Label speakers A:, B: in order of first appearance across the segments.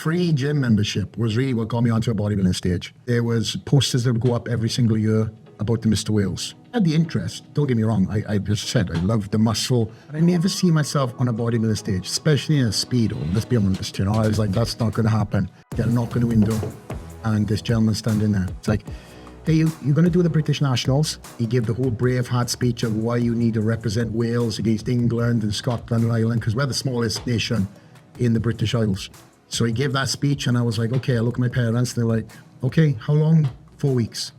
A: free gym membership was really what got me onto a bodybuilding stage. There was posters that would go up every single year about the Mr. Wales. I had the interest, don't get me wrong, I just said I loved the muscle, but I never see myself on a bodybuilding stage, especially in a speedo. Let's be honest, I was like, that's not going to happen. Get a knock on the window, and this gentleman standing there. It's like, hey, you're going to do the British Nationals. He gave the whole Braveheart speech of why you need to represent Wales against England and Scotland and Ireland, because we're the smallest nation in the British Isles. So he gave that speech, and I was like, okay, I look at my parents, and they're like, okay, how long? 4 weeks.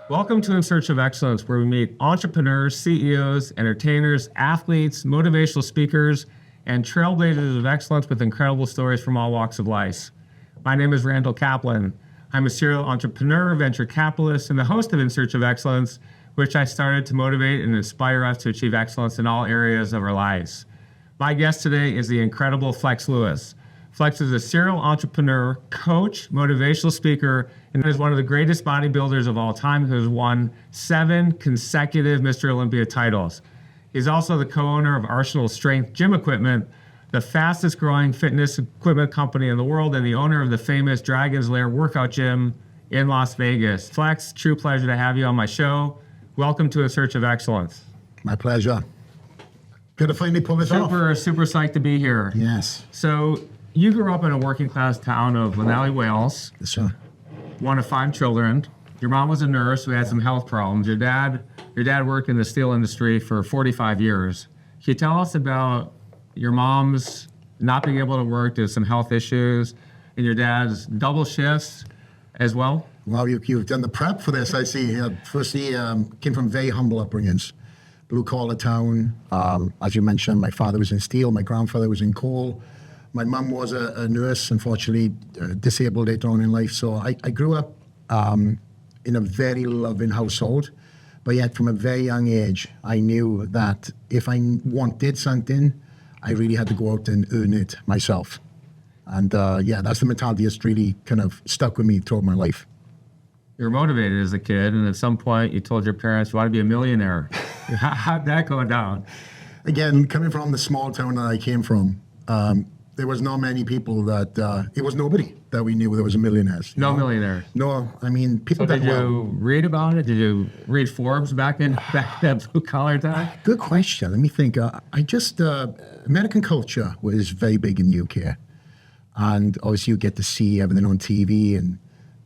B: Welcome to In Search of Excellence, where we meet entrepreneurs, CEOs, entertainers, athletes, motivational speakers, and trailblazers of excellence with incredible stories from all walks of life. My name is Randall Kaplan. I'm a serial entrepreneur, venture capitalist, and the host of In Search of Excellence, which I started to motivate and inspire us to achieve excellence in all areas of our lives. My guest today is the incredible Flex Lewis. Flex is a serial entrepreneur, coach, motivational speaker, and is one of the greatest bodybuilders of all time who has won 7 consecutive Mr. Olympia titles. He's also the co-owner of Arsenal Strength Gym Equipment, the fastest growing fitness equipment company in the world, and the owner of the famous Dragon's Lair workout gym in Las Vegas. Flex, true pleasure to have you on my show. Welcome to In Search of Excellence.
A: My pleasure. Good to finally pull this off.
B: Super psyched to be here.
A: Yes.
B: So you grew up in a working class town of Lanelli, Wales.
A: Yes, sir.
B: One of 5 children. Your mom was a nurse who had some health problems. Your dad worked in the steel industry for 45 years. Can you tell us about your mom's not being able to work due to some health issues, and your dad's double shifts as well?
A: Well, you've done the prep for this, I see. Firstly, came from very humble upbringings. Blue-collar town. As you mentioned, my father was in steel, my grandfather was in coal. My mum was a nurse, unfortunately disabled later on in life. So I grew up in a very loving household, but yet from a very young age, I knew that if I wanted something, I really had to go out and earn it myself. And that's the mentality that's really kind of stuck with me throughout my life.
B: You were motivated as a kid, and at some point you told your parents you want to be a millionaire. How'd that go down?
A: Again, coming from the small town that I came from, there was not many people that, it was nobody that we knew there was a millionaires.
B: No millionaires?
A: No, I mean, people
B: so did you read about it? Did you read Forbes back in that blue-collar time?
A: Good question. Let me think. American culture was very big in the UK. And obviously you get to see everything on TV, and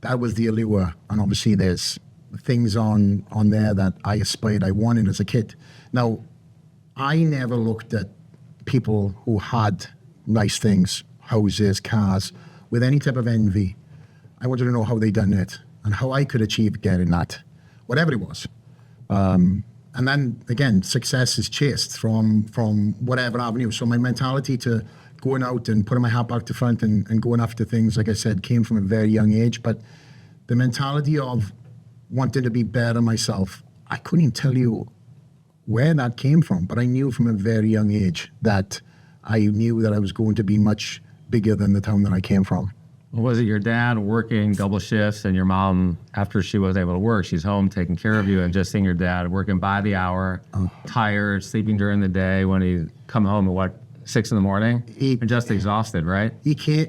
A: that was the allure. And obviously there's things on there that I wanted as a kid. Now, I never looked at people who had nice things, houses, cars, with any type of envy. I wanted to know how they done it and how I could achieve getting that, whatever it was. And then again, success is chased from whatever avenue. So my mentality to going out and putting my hat back to front and going after things, like I said, came from a very young age. But the mentality of wanting to be better myself, I couldn't even tell you where that came from, but I knew from a very young age that I knew that I was going to be much bigger than the town that I came from.
B: Was it your dad working double shifts, and your mom, after she was able to work, she's home taking care of you, and just seeing your dad working by the hour, tired, sleeping during the day when he come home at 6 in the morning? And just exhausted, right?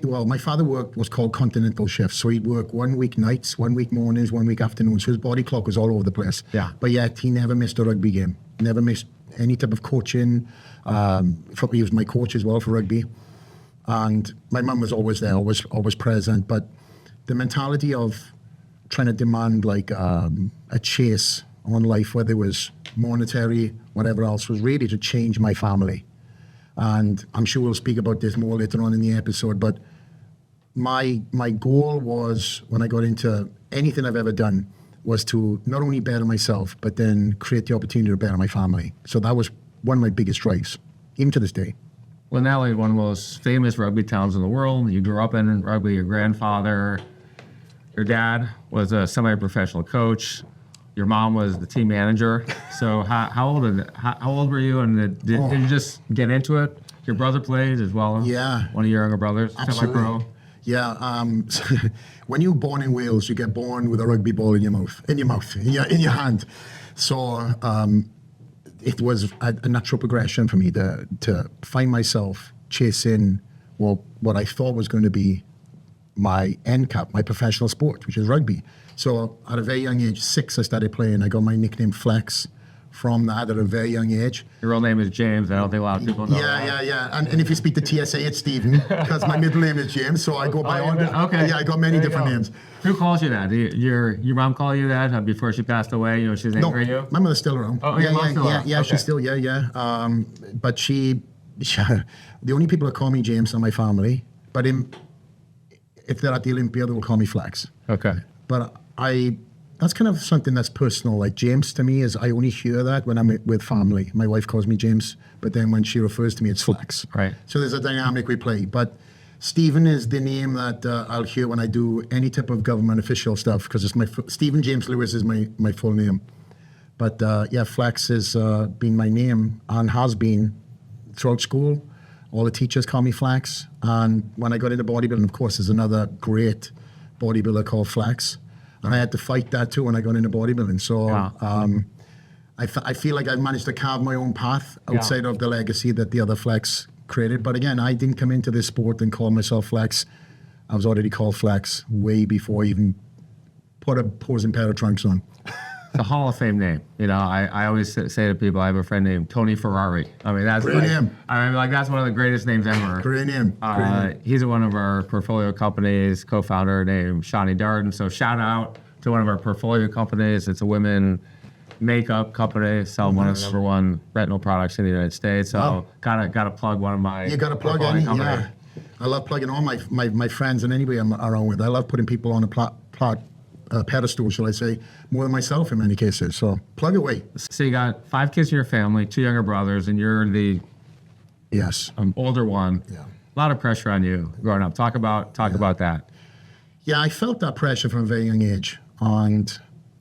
A: My father worked what's called continental shifts. So he'd work 1 week nights, 1 week mornings, 1 week afternoons. So his body clock was all over the place.
B: Yeah.
A: But yet he never missed a rugby game, never missed any type of coaching. He was my coach as well for rugby. And my mum was always there, always present. But the mentality of trying to demand like a chase on life, whether it was monetary, whatever else, was really to change my family. And I'm sure we'll speak about this more later on in the episode, but my goal was, when I got into anything I've ever done, was to not only better myself, but then create the opportunity to better my family. So that was one of my biggest drives, even to this day.
B: Lanelli, one of the most famous rugby towns in the world. You grew up in rugby. Your grandfather, your dad was a semi-professional coach. Your mom was the team manager. So how old were you? And did you just get into it? Your brother played as well.
A: Yeah.
B: One of your younger brothers.
A: Absolutely. Yeah. When you're born in Wales, you get born with a rugby ball in your hand. So it was a natural progression for me to find myself chasing what I thought was going to be my end cap, my professional sport, which is rugby. So at a very young age, 6, I started playing. I got my nickname Flex from that at a very young age.
B: Your real name is James. I don't think a lot of people know that.
A: Yeah. And if you speak to TSA, it's Stephen, because my middle name is James, so I go by all
B: okay.
A: Yeah, I got many different names.
B: Who calls you that? Your mom call you that before she passed away? You know, she's angry at you?
A: My mother's still around.
B: Oh, your mom's still around?
A: Yeah,
B: Okay.
A: she's still, but she, the only people that call me James are my family, but if they're at the Olympia, they will call me Flex.
B: Okay.
A: But that's kind of something that's personal. Like James to me is, I only hear that when I'm with family. My wife calls me James, but then when she refers to me, it's Flex.
B: Right.
A: So there's a dynamic we play. But Stephen is the name that I'll hear when I do any type of government official stuff, because it's Stephen James Lewis is my full name. But Flex has been my name and has been throughout school. All the teachers call me Flex. And when I got into bodybuilding, of course, there's another great bodybuilder called Flex. And I had to fight that too when I got into bodybuilding. So I feel like I've managed to carve my own path outside of the legacy that the other Flex created. But again, I didn't come into this sport and call myself Flex. I was already called Flex way before I even put a posing pair of trunks on.
B: It's a Hall of Fame name. You know, I always say to people, I have a friend named Tony Ferrari. I mean, that's
A: Great name.
B: I mean, like that's one of the greatest names ever.
A: Great name.
B: He's at one of our portfolio companies, co-founder named Shani Darden. So shout out to one of our portfolio companies. It's a women makeup company, sell one of the number one retinol products in the United States. So gotta plug one of my.
A: You gotta plug any. Yeah. I love plugging all my friends and anybody I'm around with. I love putting people on a pedestal, shall I say, more than myself in many cases. So plug away.
B: So you got 5 kids in your family, 2 younger brothers, and you're the older one.
A: Yeah.
B: A lot of pressure on you growing up. Talk about that.
A: Yeah, I felt that pressure from a very young age. And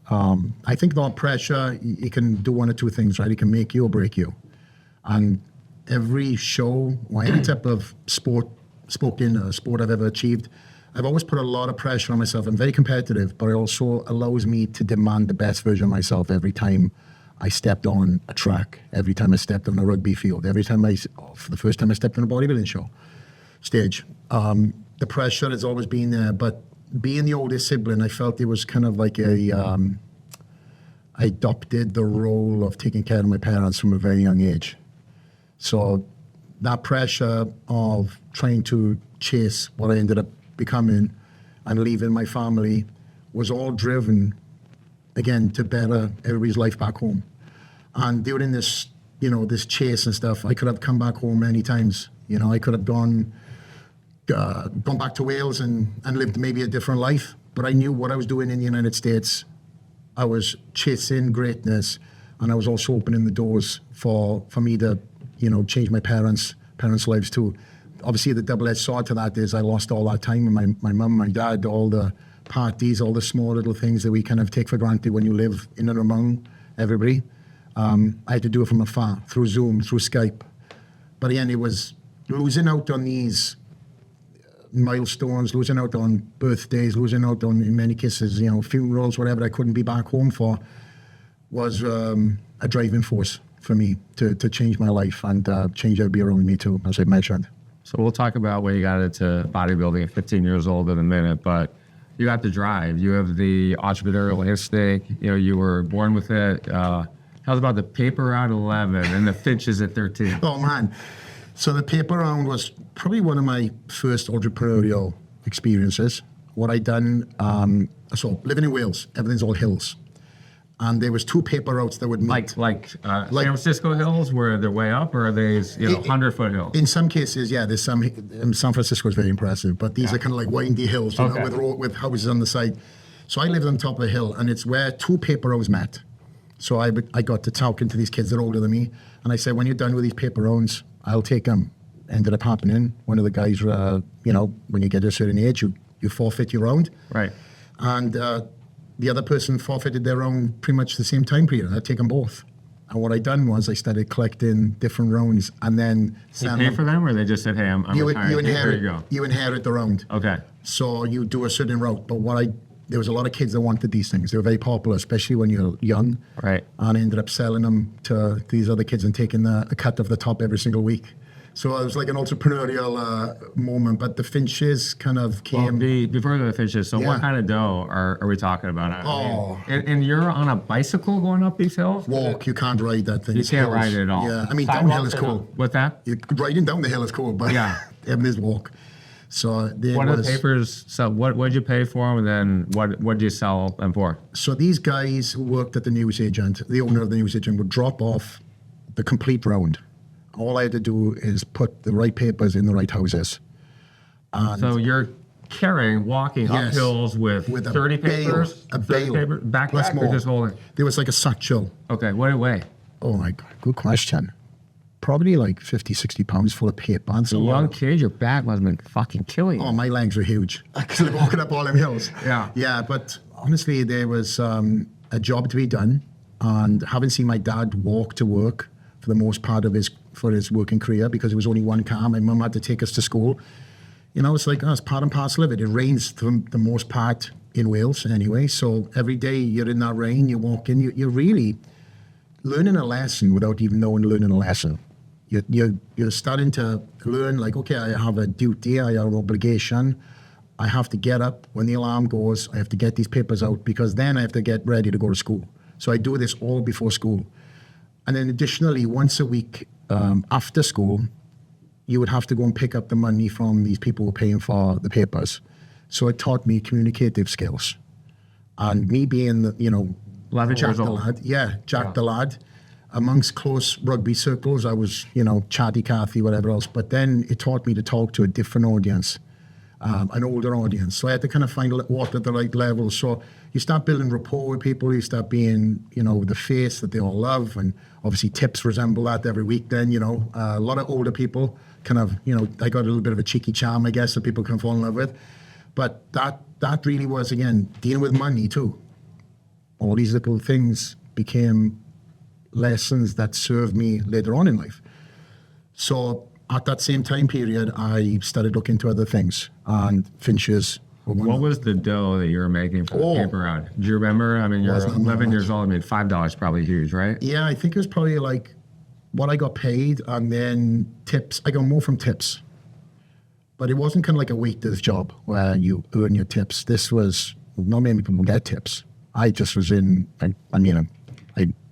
A: I think that pressure, it can do one or two things, right? It can make you or break you. And every show or any type of sport I've ever achieved, I've always put a lot of pressure on myself. I'm very competitive, but it also allows me to demand the best version of myself every time I stepped on a track, every time I stepped on a rugby field, every time for the first time I stepped on a bodybuilding stage. The pressure has always been there, but being the oldest sibling, I felt it was kind of like I adopted the role of taking care of my parents from a very young age. So that pressure of trying to chase what I ended up becoming and leaving my family was all driven, again, to better everybody's life back home. And during this, this chase and stuff, I could have come back home many times. I could have gone back to Wales and lived maybe a different life. But I knew what I was doing in the United States. I was chasing greatness, and I was also opening the doors for me to, change my parents' lives too. Obviously, the double-edged sword to that is I lost all that time with my mum, my dad, all the parties, all the small little things that we kind of take for granted when you live in and among everybody. I had to do it from afar, through Zoom, through Skype. But again, it was losing out on these milestones, losing out on birthdays, losing out on, in many cases, funerals, whatever I couldn't be back home for, was a driving force for me to change my life and change everybody around me too, as I mentioned.
B: So we'll talk about when you got into bodybuilding at 15 years old in a minute, but you got the drive. You have the entrepreneurial instinct. You were born with it. Tell us about the paper round 11 and the finches at 13.
A: Oh, man. So the paper round was probably one of my first entrepreneurial experiences. What I done, so living in Wales, everything's all hills. And there was 2 paper routes that would meet.
B: Like San Francisco hills, where they're way up, or are they 100-foot hills?
A: In some cases, yeah. There's some. San Francisco is very impressive, but these are kind of like windy hills, with houses on the side. So I lived on top of the hill, and it's where 2 paper rounds met. So I got to talking to these kids that are older than me, and I said, when you're done with these paper rounds, I'll take them. Ended up happening. One of the guys, when you get to a certain age, you forfeit your round.
B: Right.
A: And the other person forfeited their round pretty much the same time period. I'd take them both. And what I done was I started collecting different rounds and then...
B: You pay for them, or they just said, hey, I'm retired.
A: You inherit the round.
B: Okay.
A: So you do a certain route. But what there was a lot of kids that wanted these things. They were very popular, especially when you're young.
B: Right.
A: And I ended up selling them to these other kids and taking a cut of the top every single week. So it was like an entrepreneurial moment, but the finches kind of came.
B: Well, before the finches, so
A: Yeah.
B: what kind of dough are we talking about?
A: Oh.
B: And you're on a bicycle going up these hills?
A: Walk, you can't ride that thing.
B: You
A: It's
B: can't
A: hills.
B: ride it at all.
A: Yeah, I mean,
B: Sidewalks
A: downhill is
B: or
A: cool.
B: no? What's that?
A: Riding down the hill is cool, but
B: Yeah.
A: everything is walk. So there
B: What are the
A: was,
B: papers? So what'd you pay for them, and then what did you sell them for?
A: so these guys who worked at the newsagent, the owner of the newsagent would drop off the complete round. All I had to do is put the right papers in the right houses. And
B: So you're walking up
A: Yes.
B: hills with
A: With a
B: 30
A: bale,
B: papers?
A: a
B: 30
A: bale,
B: paper,
A: plus
B: backpack or
A: more.
B: just holding?
A: There was like a satchel.
B: Okay, what did it weigh?
A: Oh my God, good question. Probably like 50, 60 pounds full of paper. And so
B: Young kid, your back must have been fucking killing you.
A: Oh, my legs were huge. Because walking up all them hills.
B: Yeah.
A: Yeah, but honestly, there was a job to be done. And having seen my dad walk to work for the most part of his working career, because it was only one car, my mum had to take us to school. You know, it's like, it's part and parcel of it. It rains for the most part in Wales anyway. So every day you're in that rain, you walk in, you're really learning a lesson without even knowing learning a lesson. You're starting to learn, like, okay, I have a duty, I have an obligation. I have to get up when the alarm goes. I have to get these papers out because then I have to get ready to go to school. So I do this all before school. And then additionally, once a week after school, you would have to go and pick up the money from these people who are paying for the papers. So it taught me communicative skills. And me being,
B: 11 years
A: the
B: old.
A: lad, Jack the lad, amongst close rugby circles, I was, chatty Cathy, whatever else. But then it taught me to talk to a different audience, an older audience. So I had to kind of find what at the right level. So you start building rapport with people. You start being, the face that they all love. And obviously tips resemble that every week then, a lot of older people kind of, I got a little bit of a cheeky charm, I guess, that people can fall in love with. But that really was, again, dealing with money too. All these little things became lessons that served me later on in life. So at that same time period, I started looking into other things, and finches were one.
B: What was the dough that you were making for the paper round? Do you remember? I mean, you're
A: Wasn't
B: 11
A: much.
B: years old. I mean, $5 probably huge, right?
A: Yeah, I think it was probably like what I got paid, and then tips. I got more from tips. But it wasn't kind of like a waiter's job where you earn your tips. This was, not many people get tips. I just was I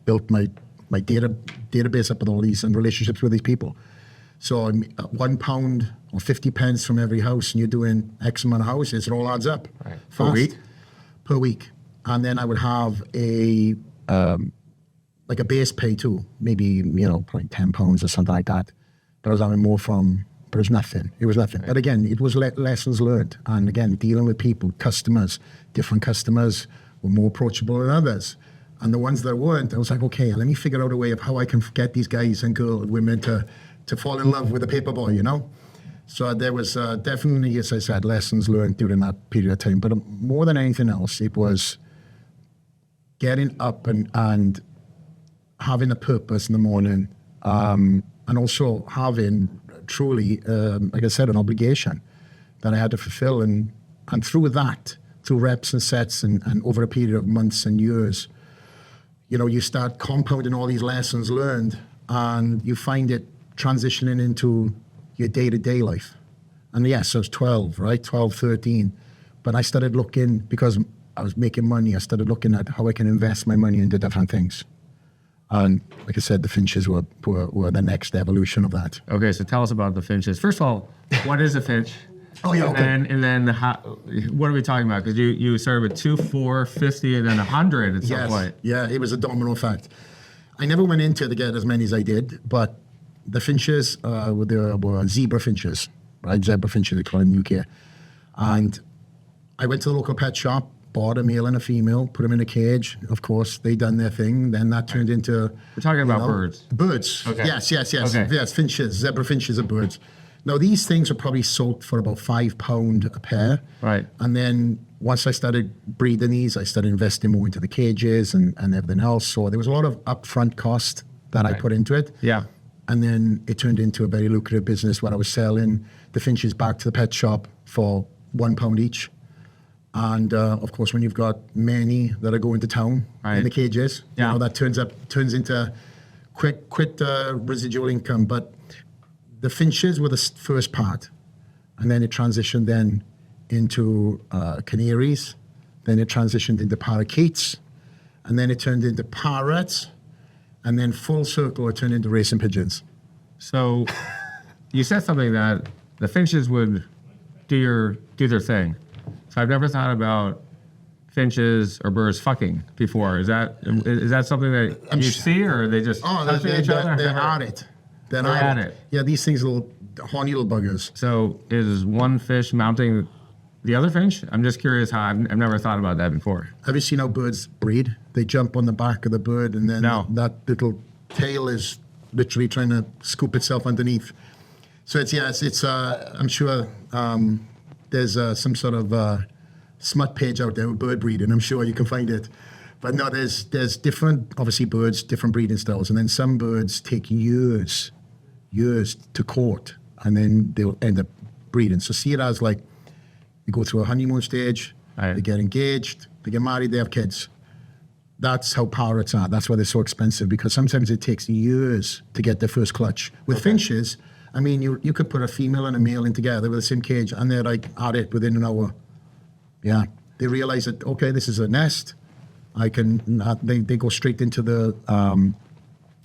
A: built my database up with all these and relationships with these people. So £1 or 50 pence from every house, and you're doing X amount of houses, it all adds up.
B: Right.
A: Per week? Per week. And then I would have a base pay too, maybe, probably £10 or something like that. But I was having more from, but it was nothing. It was nothing. Right. But again, it was lessons learned. And again, dealing with people, customers, different customers were more approachable than others. And the ones that weren't, I was like, okay, let me figure out a way of how I can get these guys and women to fall in love with a paper boy, So there was definitely, as I said, lessons learned during that period of time. But more than anything else, it was getting up and having a purpose in the morning, and also having truly, like I said, an obligation that I had to fulfill. And through that, through reps and sets and over a period of months and years, you start compounding all these lessons learned, and you find it transitioning into your day-to-day life. And yes, I was 12, right? 12, 13. But I started looking, because I was making money, I started looking at how I can invest my money into different things. And like I said, the finches were the next evolution of that.
B: Okay, so tell us about the finches. First of all, what is a finch?
A: Oh, yeah, okay.
B: And then what are we talking about? Because you started with 2, 4, 50, and then 100 at some point.
A: Yeah, it was a domino effect. I never went into to get as many as I did, but the finches were zebra finches, right? Zebra finches, they call them in the UK. And I went to the local pet shop, bought a male and a female, put them in a cage. Of course, they done their thing. Then that turned into...
B: We're talking about birds.
A: Birds.
B: Okay.
A: Yes.
B: Okay.
A: Yes, finches. Zebra finches are birds. Now, these things are probably sold for about £5 a pair.
B: Right.
A: And then once I started breeding these, I started investing more into the cages and everything else. So there was a lot of upfront cost that I put into it.
B: Yeah.
A: And then it turned into a very lucrative business where I was selling the finches back to the pet shop for £1 each. And of course, when you've got many that are going to town
B: Right.
A: in the cages,
B: Yeah.
A: you know, that turns into quit residual income. But the finches were the first part, and then it transitioned then into canaries, then it transitioned into parakeets, and then it turned into parrots, and then full circle it turned into racing pigeons.
B: So you said something that the finches would do their thing. So I've never thought about finches or birds fucking before. Is that something that you see, or are they just touching each other?
A: They're at it.
B: They're at it.
A: Yeah, these things are little horny little buggers.
B: So is one fish mounting the other finch? I'm just curious how I've never thought about that before.
A: Have you seen how birds breed? They jump on the back of the bird, and then
B: No.
A: that little tail is literally trying to scoop itself underneath. So it's I'm sure there's some sort of smut page out there with bird breeding. I'm sure you can find it. But no, there's different, obviously birds, different breeding styles. And then some birds take years to court, and then they'll end up breeding. So see it as like, you go through a honeymoon stage,
B: Right.
A: they get engaged, they get married, they have kids. That's how parrots are. That's why they're so expensive, because sometimes it takes years to get their first clutch. With finches, I mean, you could put a female and a male in together with the same cage, and they're like at it within an hour. Yeah, they realize that, okay, this is a nest. They go straight into the,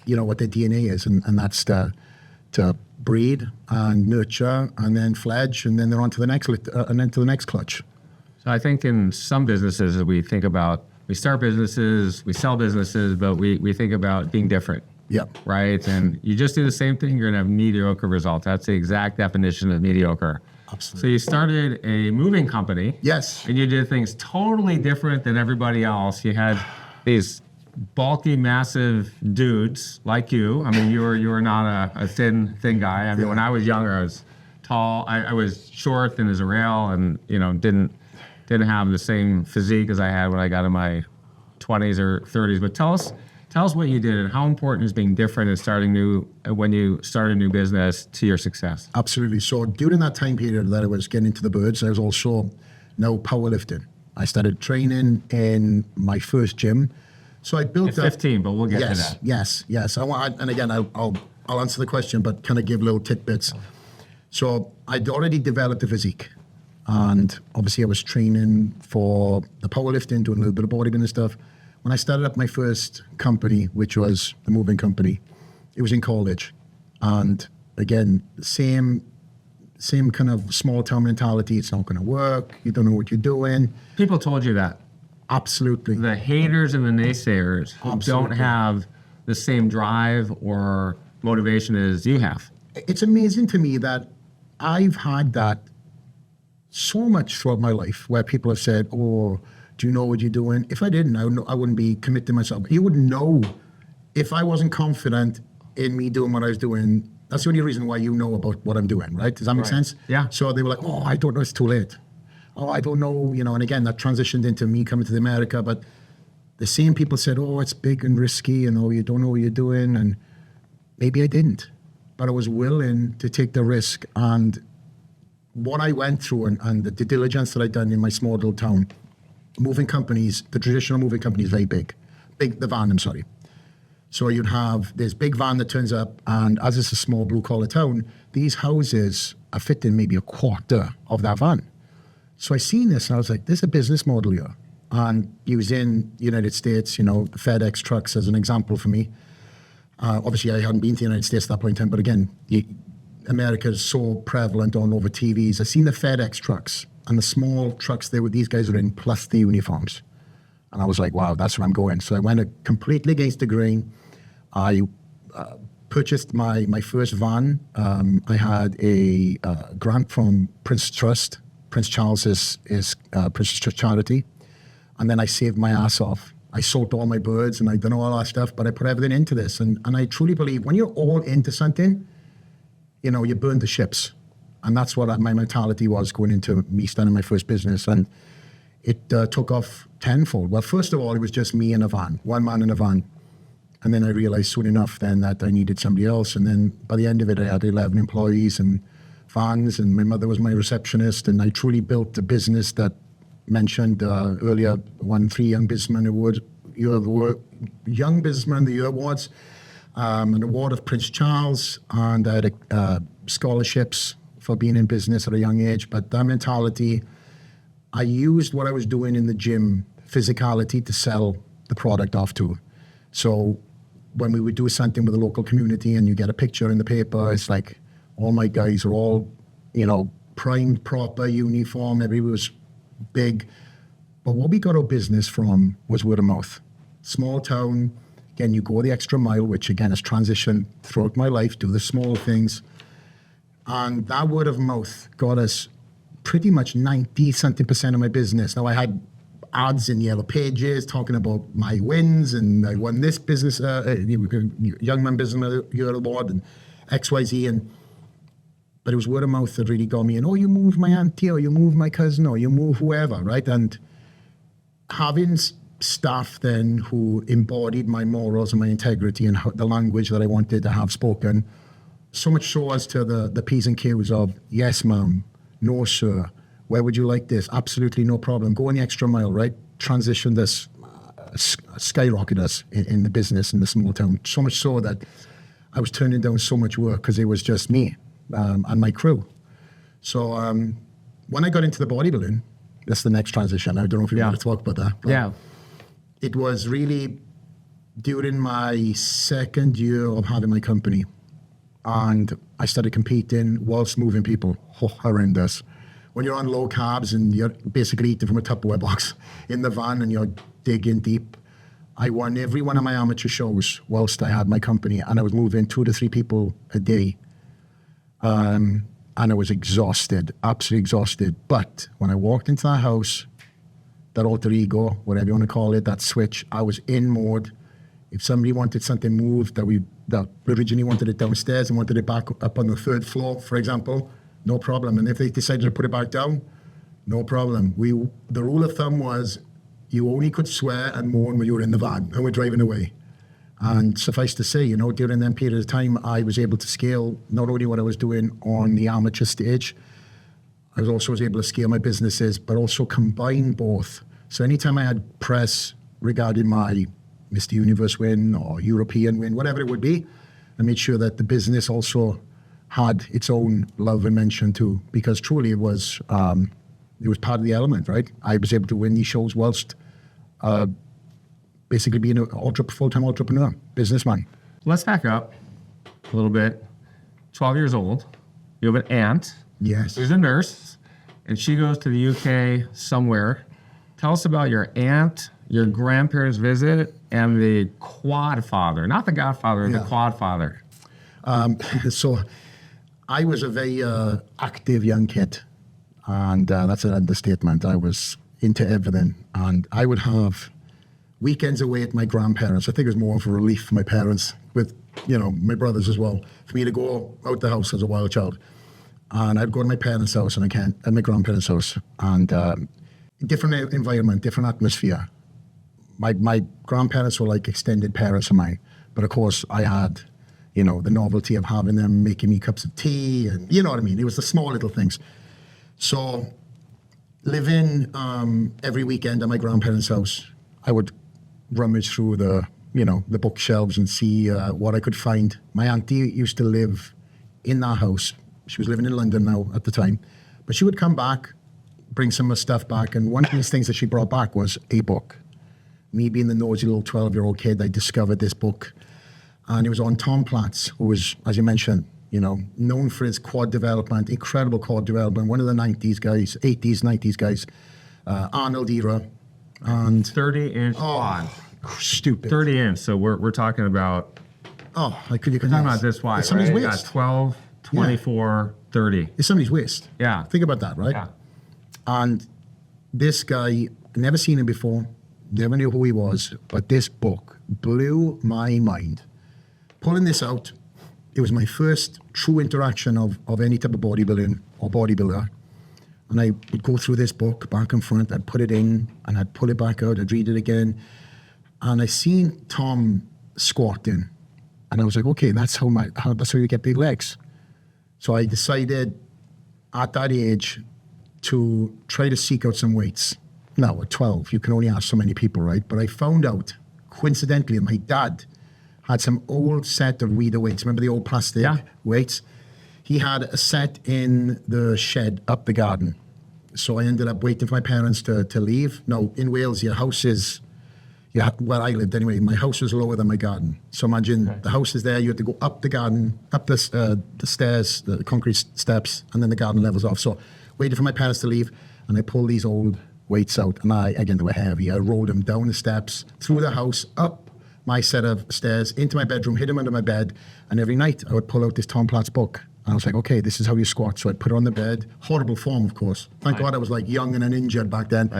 A: what their DNA is, and that's to breed and nurture and then fledge, and then they're on to the next clutch.
B: So I think in some businesses that we think about, we start businesses, we sell businesses, but we think about being different.
A: Yep.
B: Right? And you just do the same thing, you're going to have mediocre results. That's the exact definition of mediocre.
A: Absolutely.
B: So you started a moving company.
A: Yes.
B: And you did things totally different than everybody else. You had these bulky, massive dudes like you. I mean, you were not a thin guy. I mean, when I was younger, I was tall. I was short, thin as a rail, and didn't have the same physique as I had when I got in my 20s or 30s. But tell us what you did and how important is being different and when you start a new business to your success.
A: Absolutely. So during that time period that I was getting into the birds, I was also now powerlifting. I started training in my first gym. So I built
B: At 15, but we'll get to that.
A: Yes. And again, I'll answer the question, but kind of give little tidbits. So I'd already developed a physique. And obviously I was training for the powerlifting, doing a little bit of bodybuilding stuff. When I started up my first company, which was the moving company, it was in college. And again, same kind of small town mentality. It's not going to work. You don't know what you're doing.
B: People told you that.
A: Absolutely.
B: The haters and the naysayers who don't have the same drive or motivation as you have.
A: It's amazing to me that I've had that so much throughout my life, where people have said, "Oh, do you know what you're doing?" If I didn't, I wouldn't be committing myself. You wouldn't know if I wasn't confident in me doing what I was doing. That's the only reason why you know about what I'm doing, right? Does that make sense?
B: Yeah.
A: So they were like, "Oh, I don't know, it's too late. Oh, I don't know," and again, that transitioned into me coming to America. But the same people said, "Oh, it's big and risky, and oh, you don't know what you're doing." And maybe I didn't, but I was willing to take the risk. And what I went through and the due diligence that I'd done in my small little town, moving companies, the traditional moving company is very big. The van, I'm sorry. So you'd have this big van that turns up, and as it's a small blue-collar town, these houses are fitting maybe a quarter of that van. So I seen this, and I was like, there's a business model here. And using United States, FedEx trucks as an example for me. Obviously, I hadn't been to the United States at that point in time, but again, America is so prevalent on over TVs. I seen the FedEx trucks and the small trucks these guys are in, plus the uniforms. And I was like, wow, that's where I'm going. So I went completely against the grain. I purchased my first van. I had a grant from Prince Trust. Prince Charles is Prince Trust charity. And then I saved my ass off. I sold all my birds and I done all that stuff, but I put everything into this. And I truly believe when you're all into something, you burn the ships. And that's what my mentality was going into me starting my first business. And it took off tenfold. Well, first of all, it was just me in a van, one man in a van. And then I realized soon enough then that I needed somebody else. And then by the end of it, I had 11 employees and vans, and my mother was my receptionist. And I truly built a business that, mentioned earlier, won 3 Young Businessman Awards, Young Businessman of the Year awards, an award of Prince Charles, and I had scholarships for being in business at a young age. But that mentality, I used what I was doing in the gym, physicality, to sell the product off to. So when we would do something with the local community and you get a picture in the paper, it's like all my guys are all, primed, proper, uniform, everybody was big. But what we got our business from was word of mouth. Small town, again, you go the extra mile, which again has transitioned throughout my life, do the small things. And that word of mouth got us pretty much 90-something% of my business. Now I had ads in Yellow Pages talking about my wins, and I won this business, Young Man Business Year Award, and XYZ, but it was word of mouth that really got me. And you move my auntie, or you move my cousin, or you move whoever, right? And having staff then who embodied my morals and my integrity and the language that I wanted to have spoken, so much so as to the P's and Q's of, yes, ma'am, no, sir, where would you like this? Absolutely no problem. Go in the extra mile, right? Transition this, skyrocket us in the business in the small town. So much so that I was turning down so much work because it was just me and my crew. So when I got into the bodybuilding, that's the next transition. I don't know if you want to talk about that.
B: Yeah.
A: It was really during my second year of having my company, and I started competing whilst moving people. Horrendous. When you're on low carbs and you're basically eating from a Tupperware box in the van and you're digging deep, I won every one of my amateur shows whilst I had my company, and I was moving 2 to 3 people a day. And I was exhausted, absolutely exhausted. But when I walked into that house, that alter ego, whatever you want to call it, that switch, I was in mode. If somebody wanted something moved that originally wanted it downstairs and wanted it back up on the 3rd floor, for example, no problem. And if they decided to put it back down, no problem. The rule of thumb was you only could swear and moan when you were in the van and we're driving away. And suffice to say, during that period of time, I was able to scale not only what I was doing on the amateur stage, I was able to scale my businesses, but also combine both. So anytime I had press regarding my Mr. Universe win or European win, whatever it would be, I made sure that the business also had its own love and mention too, because truly it was part of the element, right? I was able to win these shows whilst basically being a full-time entrepreneur, businessman.
B: Let's back up a little bit. 12 years old. You have an aunt.
A: Yes.
B: Who's a nurse, and she goes to the UK somewhere. Tell us about your aunt, your grandparents' visit, and the Quadfather. Not the Godfather, the Quadfather.
A: So I was a very active young kid, and that's an understatement. I was into everything, and I would have weekends away at my grandparents. I think it was more of a relief for my parents, with my brothers as well, for me to go out the house as a wild child. And I'd go to my parents' house and my grandparents' house, and different environment, different atmosphere. My grandparents were like extended parents of mine, but of course I had, the novelty of having them making me cups of tea, and you know what I mean. It was the small little things. So living every weekend at my grandparents' house, I would rummage through the bookshelves and see what I could find. My auntie used to live in that house. She was living in London now at the time, but she would come back, bring some of her stuff back, and one of these things that she brought back was a book. Me being the nosy little 12-year-old kid, I discovered this book, and it was on Tom Platz, who was, as you mentioned, known for his quad development, incredible quad development, one of the 90s guys, 80s, 90s guys, Arnold era, and
B: 30-inch quad.
A: Stupid.
B: 30-inch, so we're talking about.
A: You could
B: talking about this wide,
A: it's somebody's
B: right?
A: waist.
B: 12, 24, 30.
A: It's somebody's waist.
B: Yeah.
A: Think about that, right?
B: Yeah.
A: And this guy, never seen him before, never knew who he was, but this book blew my mind. Pulling this out, it was my first true interaction of any type of bodybuilding or bodybuilder. And I would go through this book back and front, I'd put it in, and I'd pull it back out, I'd read it again. And I seen Tom squatting, and I was like, okay, that's how you get big legs. So I decided at that age to try to seek out some weights. now at 12, you can only ask so many people, right? But I found out, coincidentally, my dad had some old set of Weider weights. Remember the old plastic weights? He had a set in the shed up the garden. So I ended up waiting for my parents to leave. Now, in Wales, your house is, where I lived anyway, my house was lower than my garden. So imagine the house is there, you had to go up the garden, up the stairs, the concrete steps, and then the garden levels off. So waited for my parents to leave, and I pulled these old weights out, and again, they were heavy. I rolled them down the steps, through the house, up my set of stairs, into my bedroom, hid them under my bed, and every night I would pull out this Tom Platz book. And I was like, okay, this is how you squat. So I'd put it on the bed. Horrible form, of course. Thank God I was like young and uninjured back then.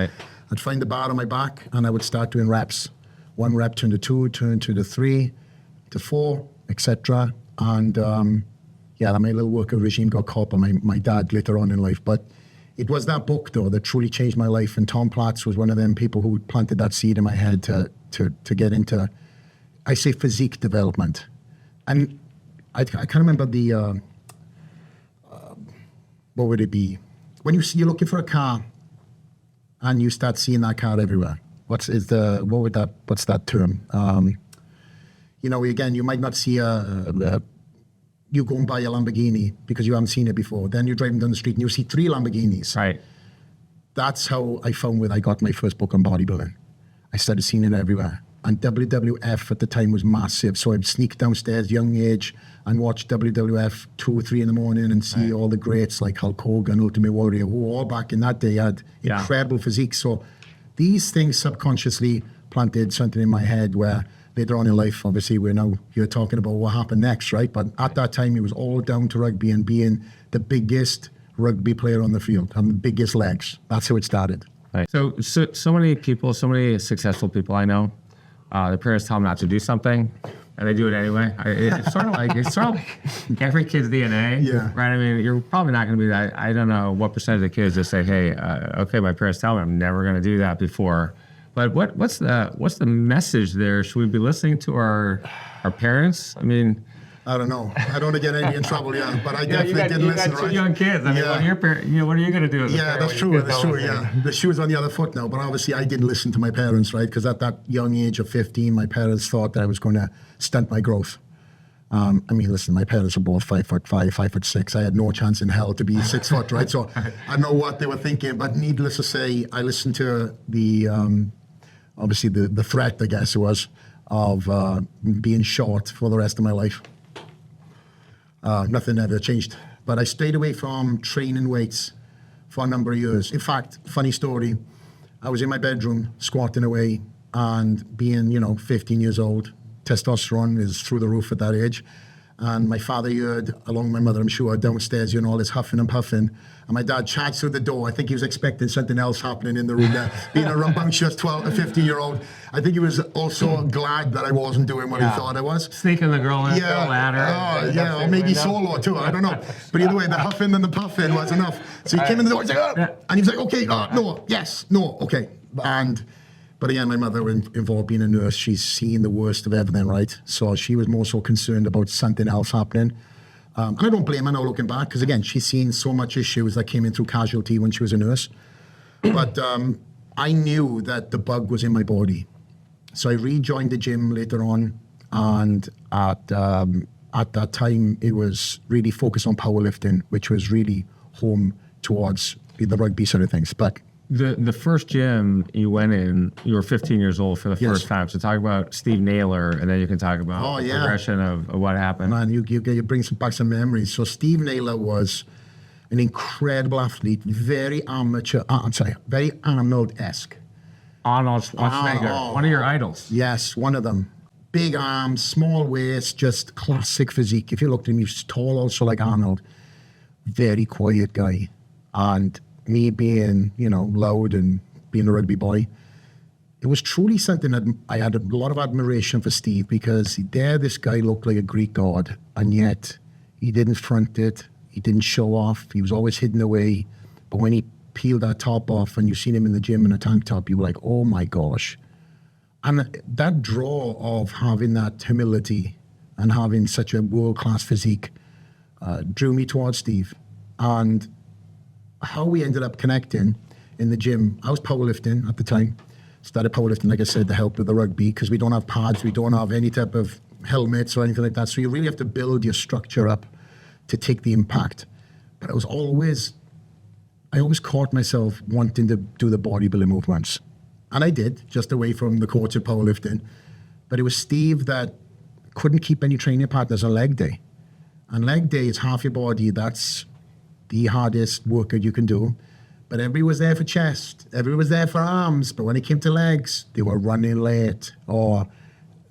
A: I'd find the bar on my back, and I would start doing reps. 1 rep turned to 2, turned to 3, to 4, etc. And my little workout regime got caught by my dad later on in life. But it was that book, though, that truly changed my life. And Tom Platz was one of them people who planted that seed in my head to get into, I say, physique development. And I can't remember the, what would it be? When you're looking for a car and you start seeing that car everywhere, what's that term? Again, you might not see you go and buy a Lamborghini because you haven't seen it before. Then you're driving down the street and you see 3 Lamborghinis.
B: Right.
A: That's how I found where I got my first book on bodybuilding. I started seeing it everywhere. And WWF at the time was massive. So I'd sneak downstairs, young age, and watch WWF 2 or 3 in the morning and see all the greats like Hulk Hogan, Ultimate Warrior, who all back in that day had incredible physique. So these things subconsciously planted something in my head where later on in life, obviously, we're now here talking about what happened next, right? But at that time, it was all down to rugby and being the biggest rugby player on the field, having the biggest legs. That's how it started.
B: Right. So many people, so many successful people I know, their parents tell them not to do something, and they do it anyway. It's sort of like every kid's DNA, right? I mean, you're probably not going to be that. I don't know what percentage of kids just say, "Hey, okay, my parents tell me I'm never going to do that before." But what's the message there? Should we be listening to our parents? I mean,
A: I don't know. I don't want to get anybody in trouble, but I definitely didn't listen.
B: You got 2 young kids. I mean, when your parent, what are you going to do?
A: That's true. The shoe's on the other foot now. But obviously, I didn't listen to my parents, right? Because at that young age of 15, my parents thought that I was going to stunt my growth. Listen, my parents were both 5'5", 5'6". I had no chance in hell to be 6 foot, right? So I know what they were thinking. But needless to say, I listened to obviously the threat, I guess it was, of being short for the rest of my life. Nothing ever changed. But I stayed away from training weights for a number of years. In fact, funny story, I was in my bedroom squatting away and being, 15 years old. Testosterone is through the roof at that age. And my father heard, along with my mother, I'm sure, downstairs, all this huffing and puffing. And my dad charged through the door. I think he was expecting something else happening in the room there. Being a rambunctious 12 or 15-year-old. I think he was also glad that I wasn't doing what he thought I was.
B: Sneaking the girl in the ladder.
A: Or maybe solo too, I don't know. But either way, the huffing and the puffing was enough. So he came in the door, and he was like, okay, no, yes, no, okay. But again, my mother was involved being a nurse. She's seen the worst of everything, right? So she was more so concerned about something else happening. And I don't blame her now looking back, because again, she's seen so much issues that came in through casualty when she was a nurse. But I knew that the bug was in my body. So I rejoined the gym later on. And at that time, it was really focused on powerlifting, which was really home towards the rugby sort of things. But
B: the first gym you went in, you were 15 years old for the first time. So talk about Steve Naylor, and then you can talk about the progression of what happened.
A: Man, you bring back some memories. So Steve Naylor was an incredible athlete, very very Arnold-esque.
B: Arnold Schwarzenegger, one of your idols.
A: Yes, one of them. Big arms, small waist, just classic physique. If you looked at him, he was tall also like Arnold. Very quiet guy. And me being, loud and being a rugby boy, it was truly something that I had a lot of admiration for Steve, because this guy looked like a Greek god, and yet he didn't front it, he didn't show off, he was always hidden away. But when he peeled that top off and you seen him in the gym in a tank top, you were like, oh my gosh. And that draw of having that humility and having such a world-class physique drew me towards Steve. And how we ended up connecting in the gym. I was powerlifting at the time. Started powerlifting, like I said, to help with the rugby, because we don't have pads, we don't have any type of helmets or anything like that. So you really have to build your structure up to take the impact. But I always caught myself wanting to do the bodybuilding movements. And I did, just away from the courts of powerlifting. But it was Steve that couldn't keep any training partners on leg day. And leg day is half your body. That's the hardest workout you can do. But everybody was there for chest. Everybody was there for arms. But when it came to legs, they were running late or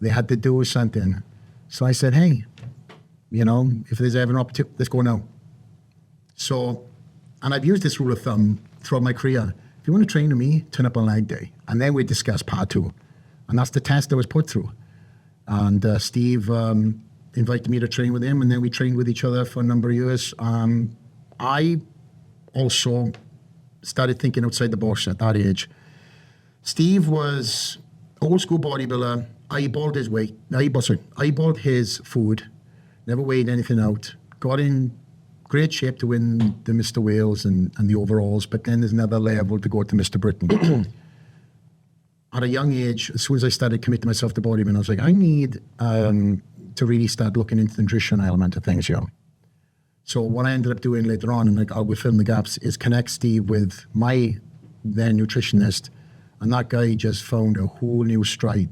A: they had to do something. So I said, hey, if there's ever an opportunity, let's go now. So, and I've used this rule of thumb throughout my career. If you want to train with me, turn up on leg day. And then we discuss part 2. And that's the test I was put through. And Steve invited me to train with him, and then we trained with each other for a number of years. I also started thinking outside the box at that age. Steve was old school bodybuilder, eyeballed his weight, eyeballed his food, never weighed anything out, got in great shape to win the Mr. Wales and the overalls, but then there's another level to go to Mr. Britain. At a young age, as soon as I started committing myself to bodybuilding, I was like, I need to really start looking into the nutrition element of things, So what I ended up doing later on, and I will fill in the gaps, is connect Steve with my then nutritionist, and that guy just found a whole new stride.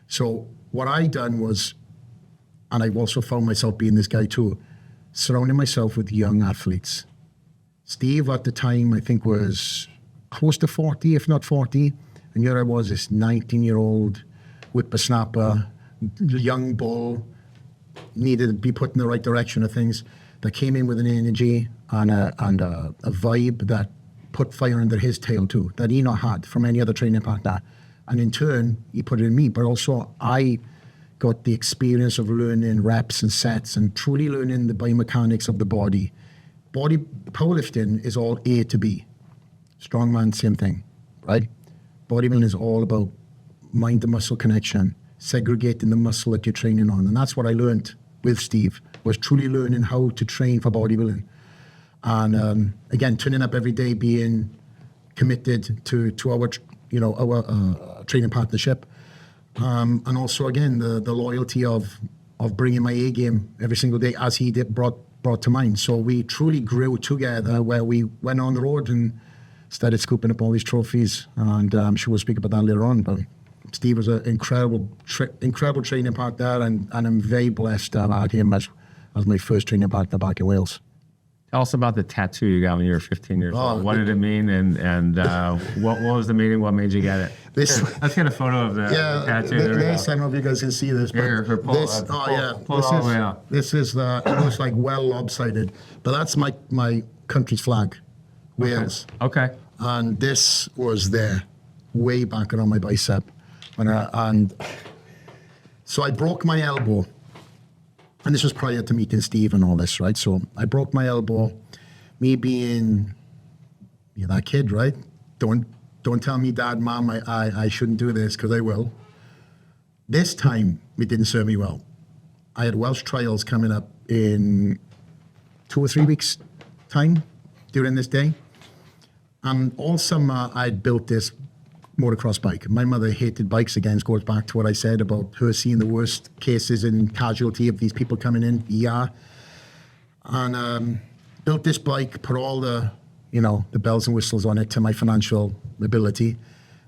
A: So what I done was, and I've also found myself being this guy too, surrounding myself with young athletes. Steve at the time, I think, was close to 40, if not 40, and here I was, this 19-year-old whippersnapper, young bull, needed to be put in the right direction of things, that came in with an energy and a vibe that put fire under his tail too, that he not had from any other training partner. And in turn, he put it in me. But also, I got the experience of learning reps and sets and truly learning the biomechanics of the body. Powerlifting is all A to B. Strongman, same thing, right? Bodybuilding is all about mind to muscle connection, segregating the muscle that you're training on. And that's what I learned with Steve, was truly learning how to train for bodybuilding. And again, turning up every day, being committed to our training partnership. And also, again, the loyalty of bringing my A game every single day, as he did, brought to mind. So we truly grew together, where we went on the road and started scooping up all these trophies. And I'm sure we'll speak about that later on. But Steve was an incredible training partner, and I'm very blessed to have had him as my first training partner back in Wales.
B: Tell us about the tattoo you got when you were 15 years old. What did it mean, and what was the meaning? What made you get it? Let's get a photo of the tattoo.
A: I don't know if you guys can see this, but pull it all the way out. This is it looks like well lopsided, but that's my country's flag, Wales.
B: Okay.
A: And this was there, way back around my bicep, and so I broke my elbow. And this was prior to meeting Steve and all this, right? So I broke my elbow. Me being that kid, right? Don't tell me, Dad, Mom, I shouldn't do this, because I will. This time, it didn't serve me well. I had Welsh trials coming up in 2 or 3 weeks' time during this day. And all summer, I'd built this motocross bike. My mother hated bikes, again, goes back to what I said about her seeing the worst cases in casualty of these people coming in, and built this bike, put all the bells and whistles on it to my financial ability,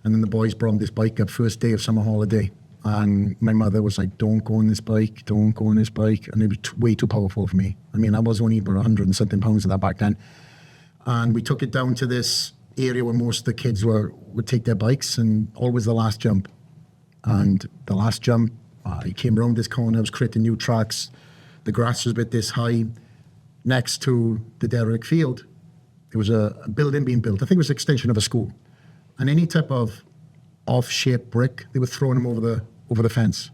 A: and then the boys brought this bike up first day of summer holiday, and my mother was like, don't go on this bike, and it was way too powerful for me. I mean, I was only about 100 and something pounds of that back then, and we took it down to this area where most of the kids would take their bikes, and always the last jump. And the last jump, I came around this corner, I was creating new tracks. The grass was a bit this high. Next to the derelict field, there was a building being built. I think it was an extension of a school. And any type of off-shaped brick, they were throwing them over the fence.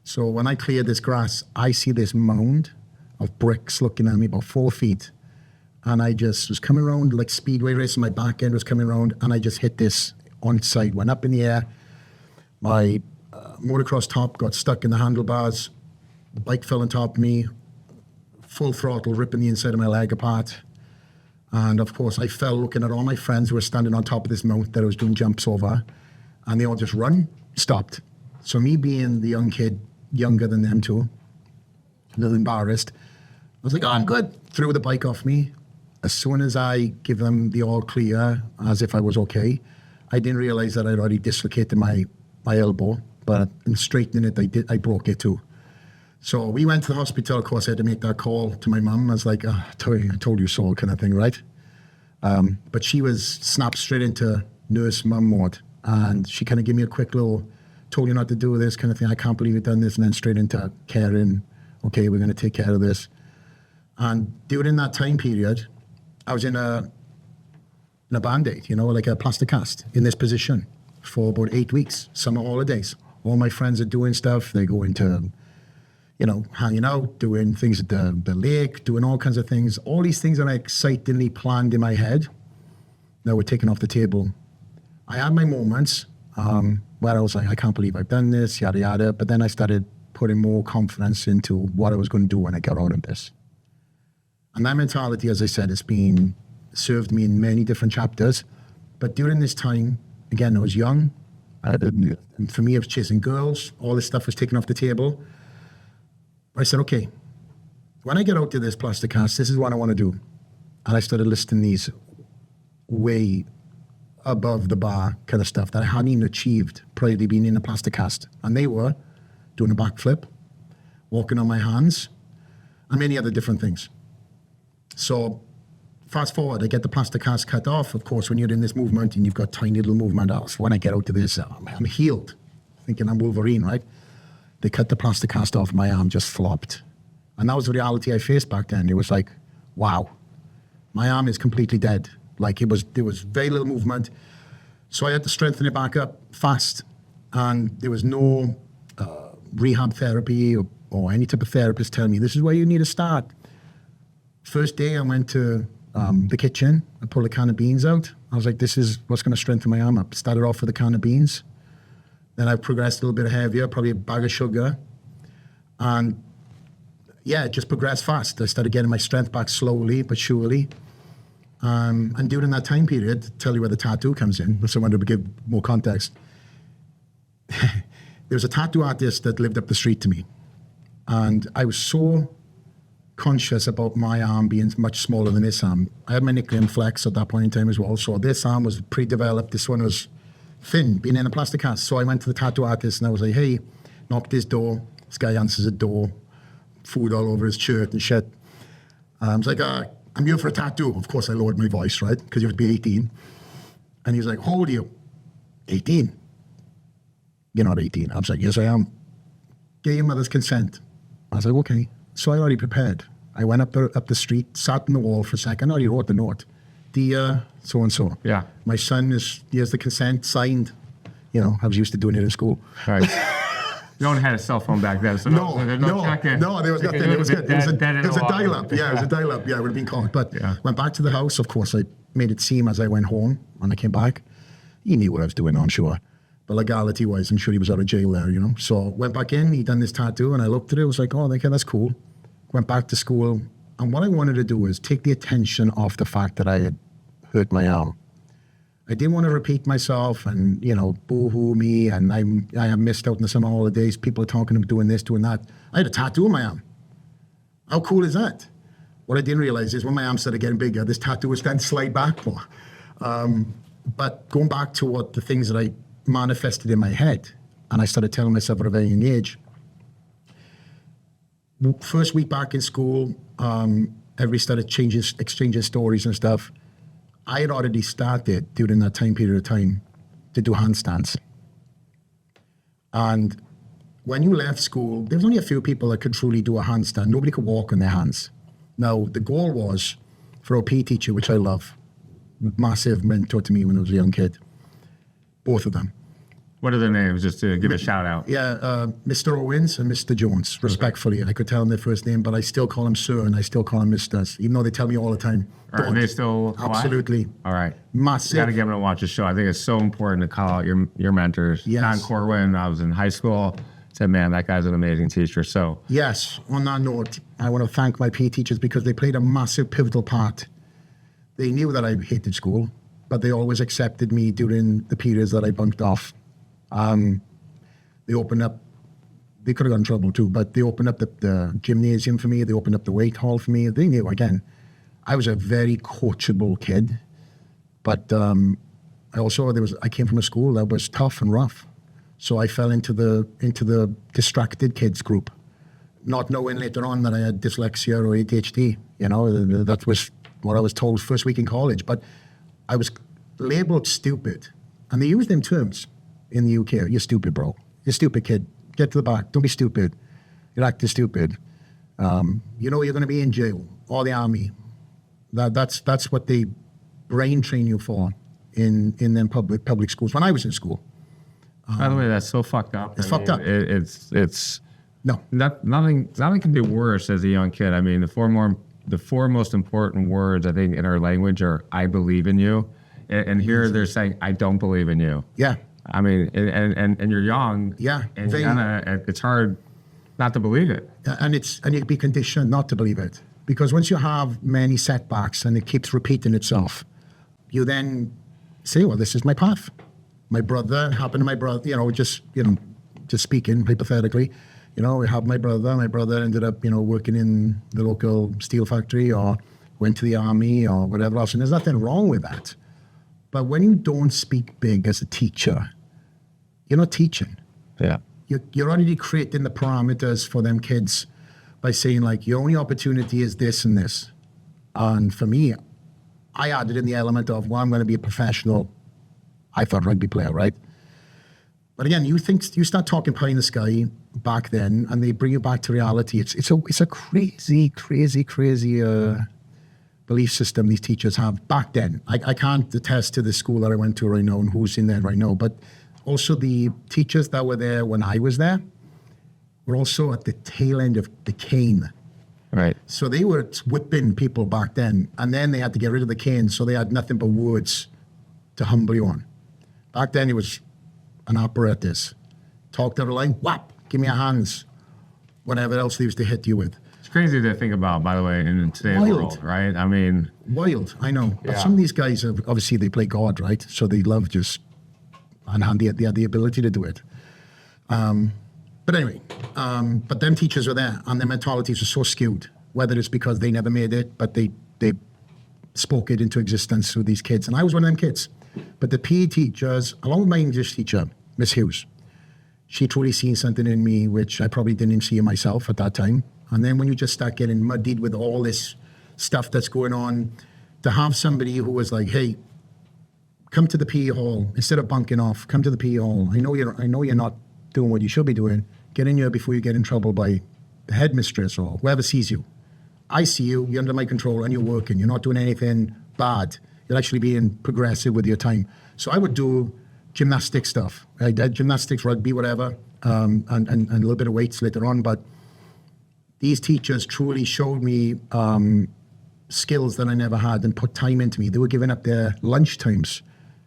A: So when I cleared this grass, I see this mound of bricks looking at me about 4 feet. And I just was coming around like speedway racing. My back end was coming around, and I just hit this on side, went up in the air. My motocross top got stuck in the handlebars. The bike fell on top of me, full throttle, ripping the inside of my leg apart. And of course, I fell looking at all my friends who were standing on top of this mount that I was doing jumps over, and they all just stopped. So me being the young kid, younger than them too, a little embarrassed, I was like, oh, I'm good. Threw the bike off me. As soon as I give them the all clear, as if I was okay, I didn't realize that I'd already dislocated my elbow, but in straightening it, I broke it too. So we went to the hospital. Of course, I had to make that call to my mum. I was like, I told you so kind of thing, right? But she was snapped straight into nurse mum mode. And she kind of gave me a quick little, told you not to do this kind of thing. I can't believe you've done this. And then straight into caring. Okay, we're going to take care of this. And during that time period, I was in a Band-Aid, like a plaster cast in this position for about 8 weeks, summer holidays. All my friends are doing stuff. They go into, hanging out, doing things at the lake, doing all kinds of things. All these things that I excitedly planned in my head, now were taken off the table. I had my moments where I was like, I can't believe I've done this, yada, yada. But then I started putting more confidence into what I was going to do when I got out of this. And that mentality, as I said, has been served me in many different chapters. But during this time, again, I was young. And for me, I was chasing girls. All this stuff was taken off the table. I said, okay, when I get out to this plaster cast, this is what I want to do. And I started listing these way above the bar kind of stuff that I hadn't even achieved prior to being in a plaster cast. And they were doing a backflip, walking on my hands, and many other different things. So fast forward, I get the plaster cast cut off. Of course, when you're in this movement and you've got tiny little movement, so when I get out to this, I'm healed, thinking I'm Wolverine, right? They cut the plaster cast off, my arm just flopped. And that was the reality I faced back then. It was like, wow, my arm is completely dead. Like there was very little movement. So I had to strengthen it back up fast. And there was no rehab therapy or any type of therapist telling me, this is where you need to start. First day I went to the kitchen, I pulled a can of beans out. I was like, this is what's going to strengthen my arm up. Started off with a can of beans. Then I progressed a little bit heavier, probably a bag of sugar. And yeah, it just progressed fast. I started getting my strength back slowly but surely. And during that time period, to tell you where the tattoo comes in, so I wanted to give more context. There was a tattoo artist that lived up the street to me. And I was so conscious about my arm being much smaller than this arm. I had my nickname Flex at that point in time as well. So this arm was pre-developed. This one was thin, being in a plaster cast. So I went to the tattoo artist and I was like, hey, knocked his door. This guy answers the door, food all over his shirt and shit. I was like, I'm here for a tattoo. Of course, I lowered my voice, right? Because you have to be 18. And he was like, how old are you? 18. You're not 18. I was like, yes, I am. Get your mother's consent. I was like, okay. So I already prepared. I went up the street, sat on the wall for a second. I already wrote the note. Dear so-and-so. Yeah. My son here's the consent, signed. I was used to doing it in school.
B: Right. No one had a cell phone back then, so no,
A: there was nothing. It was good. It was a dial-up. Yeah, it was a dial-up. Yeah, it would have been called. But went back to the house. Of course, I made it seem as I went home, when I came back, he knew what I was doing, I'm sure. But legality-wise, I'm sure he was out of jail there, So went back in, he done this tattoo, and I looked at it, I was like, oh, okay, that's cool. Went back to school, and what I wanted to do was take the attention off the fact that I had hurt my arm. I didn't want to repeat myself and, boo-hoo me, and I have missed out on the summer holidays. People are talking about doing this, doing that. I had a tattoo on my arm. How cool is that? What I didn't realize is when my arm started getting bigger, this tattoo was starting to slide back more. But going back to what the things that I manifested in my head, and I started telling myself at a very young age. First week back in school, everybody started exchanging stories and stuff. I had already started during that time period of time to do handstands. And when you left school, there was only a few people that could truly do a handstand. Nobody could walk on their hands. Now, the goal was for our PE teacher, which I love, massive mentor to me when I was a young kid, both of them.
B: What are their names, just to give a shout out?
A: Yeah, Mr. Owens and Mr. Jones, respectfully. I could tell them their first name, but I still call them Sir and I still call them Mr. Even though they tell me all the time.
B: Are they still alive?
A: Absolutely.
B: All right.
A: Massive.
B: You got to get them to watch the show. I think it's so important to call out your mentors.
A: Yes.
B: Don Corwin, I was in high school, said, man, that guy's an amazing teacher. So
A: yes, on that note, I want to thank my PE teachers because they played a massive pivotal part. they knew that I hated school, but they always accepted me during the periods that I bunked off. They opened up, they could have got in trouble too, but they opened up the gymnasium for me. They opened up the weight hall for me. They knew, again, I was a very coachable kid, but I came from a school that was tough and rough. So I fell into the distracted kids group, not knowing later on that I had dyslexia or ADHD. That was what I was told first week in college. But I was labeled stupid. And they use them terms in the UK. You're stupid, bro. You're a stupid kid. Get to the back. Don't be stupid. You're acting stupid. You're going to be in jail or the army. That's what they brain train you for in them public schools. When I was in school.
B: By the way, that's so fucked up.
A: It's fucked up.
B: It's
A: no.
B: Nothing can be worse as a young kid. I mean, the four most important words I think in our language are "I believe in you," and here they're saying "I don't believe in you."
A: Yeah.
B: I mean, and you're young.
A: Yeah.
B: And it's hard not to believe it.
A: And you be conditioned not to believe it, because once you have many setbacks and it keeps repeating itself, you then say, "Well, this is my path." My brother happened to my brother. Just speaking hypothetically. We had my brother. My brother ended up, working in the local steel factory or went to the army or whatever else. And there's nothing wrong with that. But when you don't speak big as a teacher, you're not teaching.
B: Yeah.
A: You're already creating the parameters for them kids by saying, like, your only opportunity is this and this. And for me, I added in the element of, well, I'm going to be a professional, I thought, rugby player, right? But again, you start talking pie in the sky back then, and they bring you back to reality. It's a crazy belief system these teachers have back then. I can't attest to the school that I went to right now and who's in there right now, but also the teachers that were there when I was there were also at the tail end of the cane.
B: Right.
A: So they were whipping people back then, and then they had to get rid of the cane, so they had nothing but words to humble you on. Back then it was an apparatus. Talked out of line, whap, give me your hands. Whatever else they used to hit you with.
B: It's crazy to think about, by the way, in today's world, right? I mean...
A: Wild, I know.
B: Yeah.
A: But some of these guys, obviously they play God, right? So they love just... And they had the ability to do it. But anyway, but them teachers were there, and their mentalities were so skewed. Whether it's because they never made it, but they spoke it into existence through these kids. And I was one of them kids. But the PE teachers, along with my English teacher, Miss Hughes, she truly seen something in me which I probably didn't see in myself at that time. And then when you just start getting muddied with all this stuff that's going on, to have somebody who was like, hey, come to the PE hall, instead of bunking off, come to the PE hall. I know you're not doing what you should be doing. Get in here before you get in trouble by the headmistress or whoever sees you. I see you, you're under my control, and you're working. You're not doing anything bad. You're actually being progressive with your time. So I would do gymnastic stuff. I did gymnastics, rugby, whatever, and a little bit of weights later on. But these teachers truly showed me skills that I never had and put time into me. They were giving up their lunch times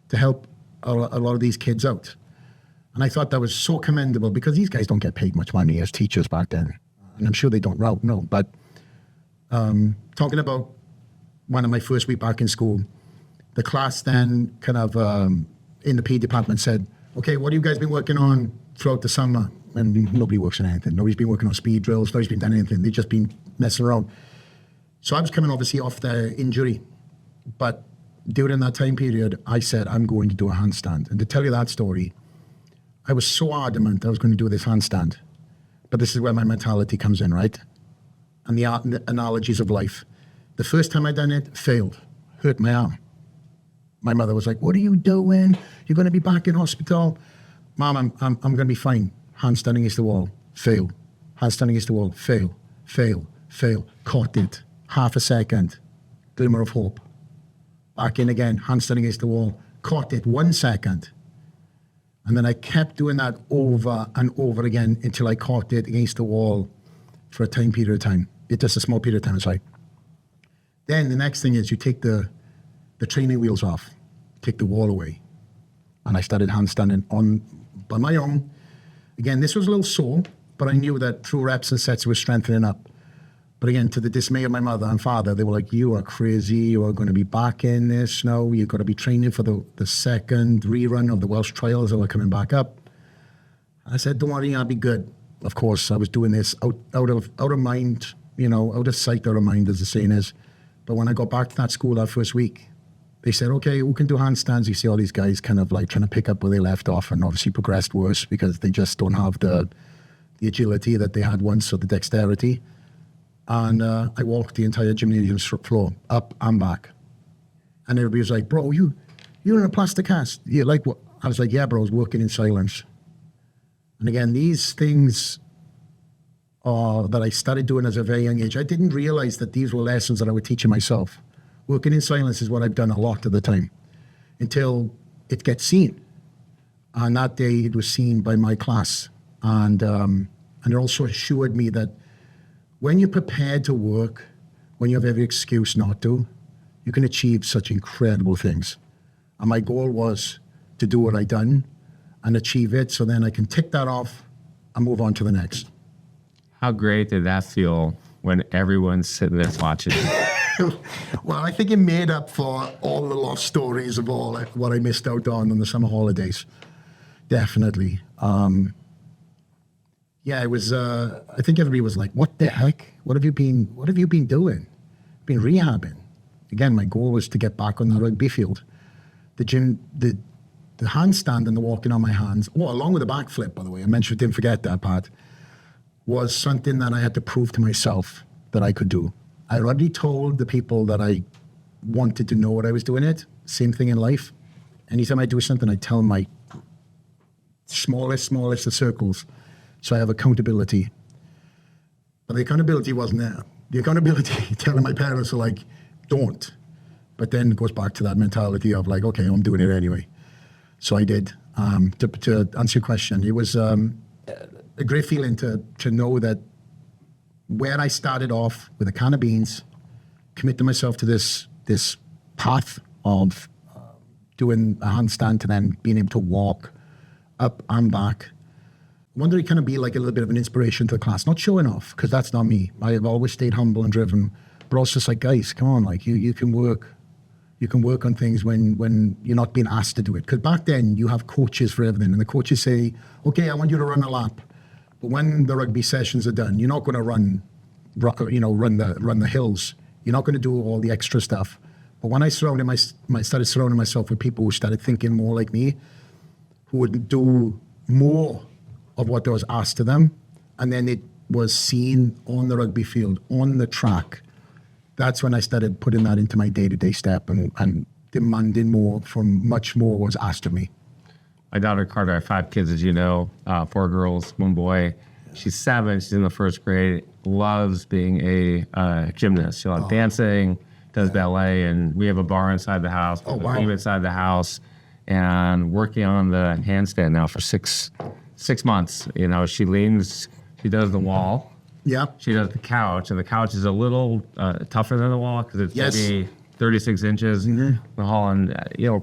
A: to help a lot of these kids out. And I thought that was so commendable, because these guys don't get paid much money as teachers back then. And I'm sure they don't now, no. But talking about one of my first week back in school, the class then kind of in the PE department said, okay, what have you guys been working on throughout the summer? And nobody works on anything. Nobody's been working on speed drills. Nobody's been doing anything. They've just been messing around. So I was coming obviously off the injury. But during that time period, I said, I'm going to do a handstand. And to tell you that story, I was so adamant I was going to do this handstand. But this is where my mentality comes in, right? And the analogies of life. The first time I done it, failed. Hurt my arm. My mother was like, what are you doing? You're going to be back in hospital. Mom, I'm going to be fine. Handstanding against the wall. Fail. Handstanding against the wall. Fail. Fail. Fail. Caught it. Half a second. Glimmer of hope. Back in again. Handstanding against the wall. Caught it. 1 second. And then I kept doing that over and over again until I caught it against the wall for a time period of time. It's just a small period of time, sorry. Then the next thing is you take the training wheels off, take the wall away. And I started handstanding by my own. Again, this was a little sore, but I knew that through reps and sets it was strengthening up. But again, to the dismay of my mother and father, they were like, you are crazy. You are going to be back in this now. You've got to be training for the second rerun of the Welsh trials that were coming back up. I said, don't worry, I'll be good. Of course, I was doing this out of mind, out of sight, out of mind, as the saying is. But when I got back to that school that first week, they said, okay, who can do handstands? You see all these guys kind of like trying to pick up where they left off, and obviously progressed worse because they just don't have the agility that they had once, or the dexterity. And I walked the entire gymnasium floor, up and back. And everybody was like, bro, you're in a plaster cast. You like what? I was like, yeah, bro, I was working in silence. And again, these things that I started doing as a very young age, I didn't realize that these were lessons that I was teaching myself. Working in silence is what I've done a lot of the time, until it gets seen. And that day it was seen by my class. And it also assured me that when you're prepared to work, when you have every excuse not to, you can achieve such incredible things. And my goal was to do what I done and achieve it, so then I can tick that off and move on to the next.
B: How great did that feel when everyone's sitting there watching?
A: Well, I think it made up for all the lost stories of all what I missed out on the summer holidays. Definitely. Yeah, it was. I think everybody was like, "What the heck? What have you been doing? Been rehabbing?" Again, my goal was to get back on the rugby field. The gym, the handstand and the walking on my hands, along with the backflip, by the way, didn't forget that part, was something that I had to prove to myself that I could do. I already told the people that I wanted to know what I was doing it. Same thing in life. Anytime I do something, I tell my smallest of circles, so I have accountability. But the accountability wasn't there. The accountability telling my parents are like, don't. But then it goes back to that mentality of like, okay, I'm doing it anyway. So I did. To answer your question, it was a great feeling to know that where I started off with a can of beans, commit to myself to this path of doing a handstand to then being able to walk up and back. I wanted to kind of be like a little bit of an inspiration to the class, not showing off, because that's not me. I've always stayed humble and driven, but also just like, guys, come on, like you can work. You can work on things when you're not being asked to do it. Because back then you have coaches for everything, and the coaches say, okay, I want you to run a lap. But when the rugby sessions are done, you're not going to run the hills. You're not going to do all the extra stuff. But when I started surrounding myself with people who started thinking more like me, who would do more of what was asked of them, and then it was seen on the rugby field, on the track, that's when I started putting that into my day-to-day step and demanding more from much more was asked of me.
B: My daughter Carter, I have 5 kids, as you know, 4 girls, 1 boy. She's 7, she's in the 1st grade, loves being a gymnast. She loves dancing, does ballet, and we have a bar inside the house, inside the house, and working on the handstand now for 6 months. She leans, she does the wall.
A: Yeah.
B: She does the couch, and the couch is a little tougher than the wall because it's maybe 36 inches. Mm-hmm. The wall, and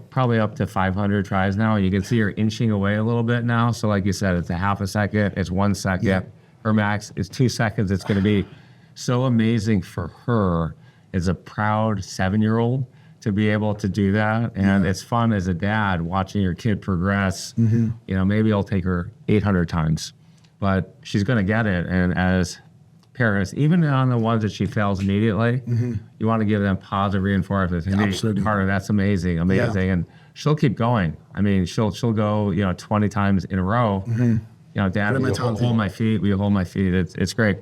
B: probably up to 500 tries now. You can see her inching away a little bit now. So like you said, it's a half a second, it's 1 second. Yeah. Her max is 2 seconds. It's going to be so amazing for her as a proud 7-year-old to be able to do that. And it's fun as a dad watching your kid progress. Mm-hmm. Maybe it'll take her 800 times, but she's going to get it. And as parents, even on the ones that she fails immediately, you want to give them positive reinforcement.
A: Absolutely.
B: Carter, that's amazing. Yeah. And she'll keep going. I mean, she'll go, 20 times in a row. Mm-hmm. Dad, we hold my feet. It's great.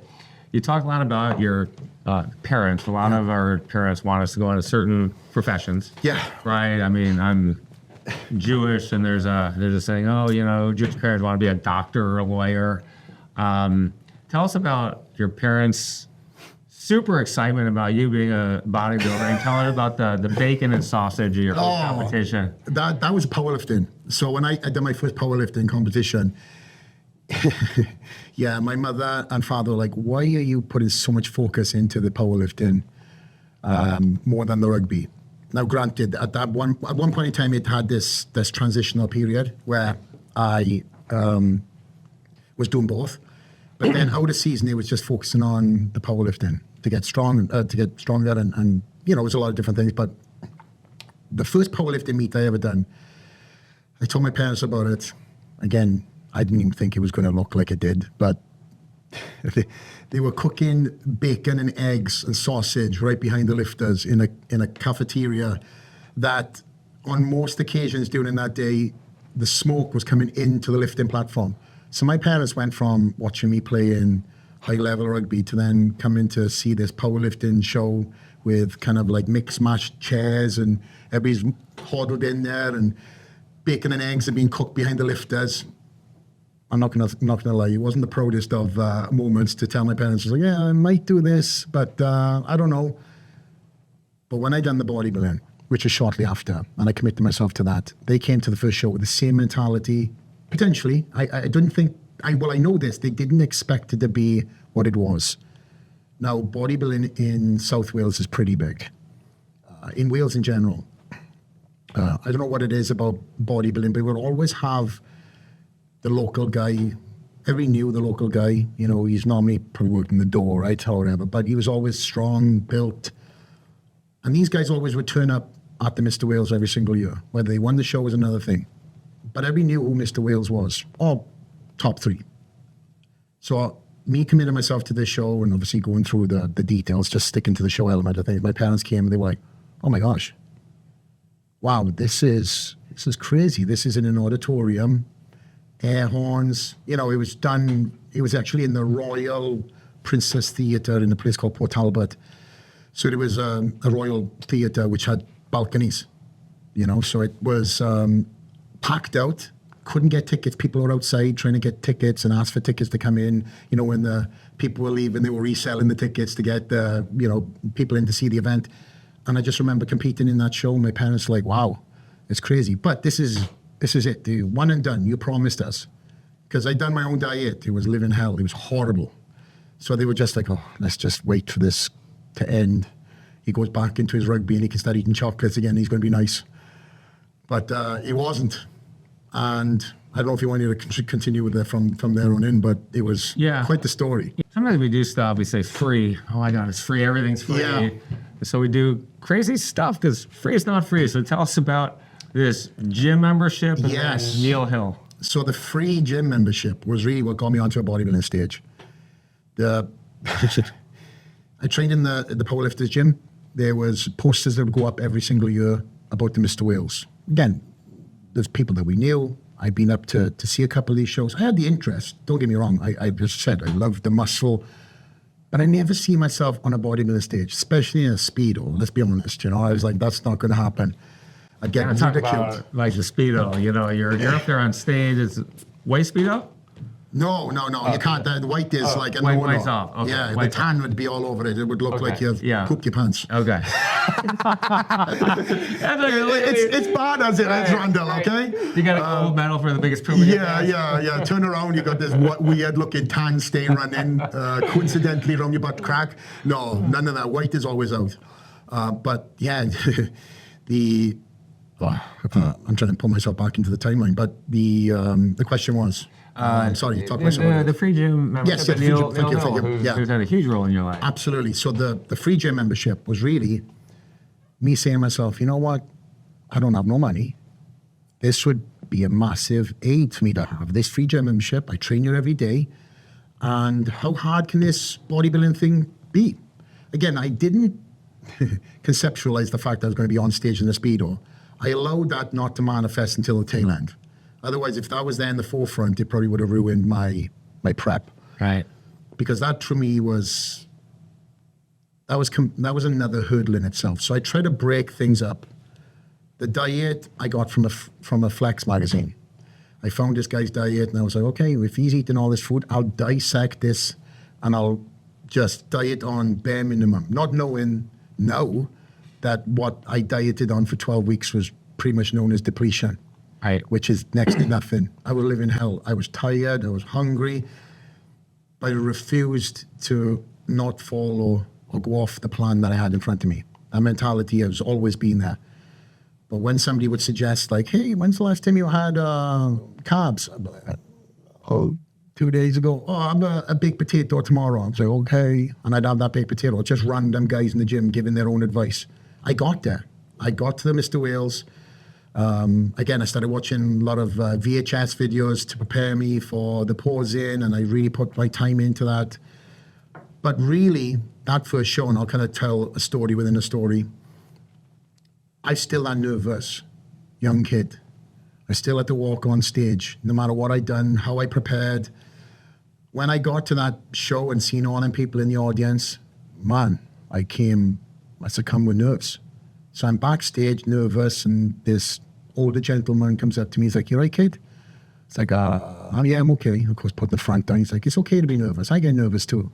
B: You talk a lot about your parents. A lot of our parents want us to go into certain professions.
A: Yeah.
B: Right? I mean, I'm Jewish, and there's a saying, Jewish parents want to be a doctor or a lawyer. Tell us about your parents' super excitement about you being a bodybuilder, and tell her about the bacon and sausage of your competition.
A: That was powerlifting. So when I did my first powerlifting competition, my mother and father were like, why are you putting so much focus into the powerlifting more than the rugby? Now, granted, at one point in time, it had this transitional period where I was doing both. But then out of season, it was just focusing on the powerlifting. to get strong, to get stronger, and you know, it was a lot of different things. But the first powerlifting meet I ever done, I told my parents about it. Again, I didn't even think it was going to look like it did, but they were cooking bacon and eggs and sausage right behind the lifters in a cafeteria that on most occasions during that day, the smoke was coming into the lifting platform. So my parents went from watching me play in high-level rugby to then coming to see this powerlifting show with kind of like mixed matched chairs, and everybody's huddled in there, and bacon and eggs are being cooked behind the lifters. I'm not gonna lie, it wasn't the proudest of moments to tell my parents, I was like, yeah, I might do this, but I don't know. But when I done the bodybuilding, which was shortly after, and I committed myself to that, they came to the first show with the same mentality. Potentially, I didn't think, I know this, they didn't expect it to be what it was. Now, bodybuilding in South Wales is pretty big. In Wales in general, I don't know what it is about bodybuilding, but we'll always have the local guy. Everybody knew the local guy. You know, he's normally probably worked in the door, right, or whatever, but he was always strong, built. And these guys always would turn up at the Mr. Wales every single year. Whether they won the show was another thing. But everybody knew who Mr. Wales was, or top three. So me committing myself to this show and obviously going through the details, just sticking to the show element, I think my parents came and they were like, oh my gosh, wow, this is crazy. This is in an auditorium, air horns. You know, it was actually in the Royal Princess Theatre in a place called Port Talbot. So there was a Royal Theatre which had balconies, you know, so it was packed out, couldn't get tickets. People were outside trying to get tickets and ask for tickets to come in. You know, when the people were leaving, they were reselling the tickets to get, people in to see the event. And I just remember competing in that show. My parents were like, wow, it's crazy. But this is it, the one and done. You promised us. Because I'd done my own diet. It was living hell. It was horrible. So they were just like, oh, let's just wait for this to end. He goes back into his rugby and he can start eating chocolates again. He's going to be nice. But it wasn't. And I don't know if you wanted to continue with that from there on in, but it was quite the story.
B: Sometimes we do stuff, we say free. Oh my God, it's free. Everything's free. Yeah. So we do crazy stuff because free is not free. So tell us about this gym membership and Neil Hill.
A: So the free gym membership was really what got me onto a bodybuilding stage. I trained in the powerlifters gym. There was posters that would go up every single year about the Mr. Wales. Again, there's people that we knew. I'd been up to see a couple of these shows. I had the interest. Don't get me wrong. I just said I loved the muscle. But I never see myself on a bodybuilding stage, especially in a Speedo. Let's be honest. You know, I was like, that's not going to happen. I'd get ridiculed.
B: About, like the Speedo, you know, you're up there on stage. It's white Speedo?
A: No, okay. You can't. The white is like a no-no.
B: White's off. Okay.
A: Yeah, the tan would be all over it. It would look like you've pooped your pants.
B: Okay.
A: it's bad as it is, Randall, okay?
B: You got a gold medal for the biggest poop.
A: Yeah. Turn around, you got this weird-looking tan stain running coincidentally around your butt crack. No, none of that. White is always out. But yeah, I'm trying to pull myself back into the timeline. But the question was. Sorry, talk about
B: the free gym membership.
A: Yes, free gym. Thank you.
B: Who's had a huge role in your life.
A: Absolutely. So the free gym membership was really me saying to myself, you know what? I don't have no money. This would be a massive aid for me to have this free gym membership. I train here every day. And how hard can this bodybuilding thing be? Again, I didn't conceptualize the fact that I was going to be on stage in the Speedo. I allowed that not to manifest until the tail end. Otherwise, if that was there in the forefront, it probably would have ruined my prep.
B: Right.
A: Because that for me was another hurdle in itself. So I tried to break things up. The diet I got from a Flex magazine. I found this guy's diet and I was like, okay, if he's eating all this food, I'll dissect this and I'll just diet on bare minimum. Not knowing now that what I dieted on for 12 weeks was pretty much known as depletion.
B: Right.
A: Which is next to nothing. I was living hell. I was tired. I was hungry. But I refused to not follow or go off the plan that I had in front of me. That mentality has always been there. But when somebody would suggest, like, hey, when's the last time you had carbs? 2 days ago, oh, I'm a baked potato tomorrow. I was like, okay. And I'd have that baked potato. Just random guys in the gym giving their own advice. I got there. I got to the Mr. Wales. Again, I started watching a lot of VHS videos to prepare me for the posing, and I really put my time into that. But really, that first show, and I'll kind of tell a story within a story, I still that nervous young kid. I still had to walk on stage, no matter what I'd done, how I prepared. When I got to that show and seen all them people in the audience, man, I succumbed with nerves. So I'm backstage nervous, and this older gentleman comes up to me. He's like, "You right, kid?" It's like, yeah, I'm okay. Of course, put the front down. He's like, "It's okay to be nervous. I get nervous too."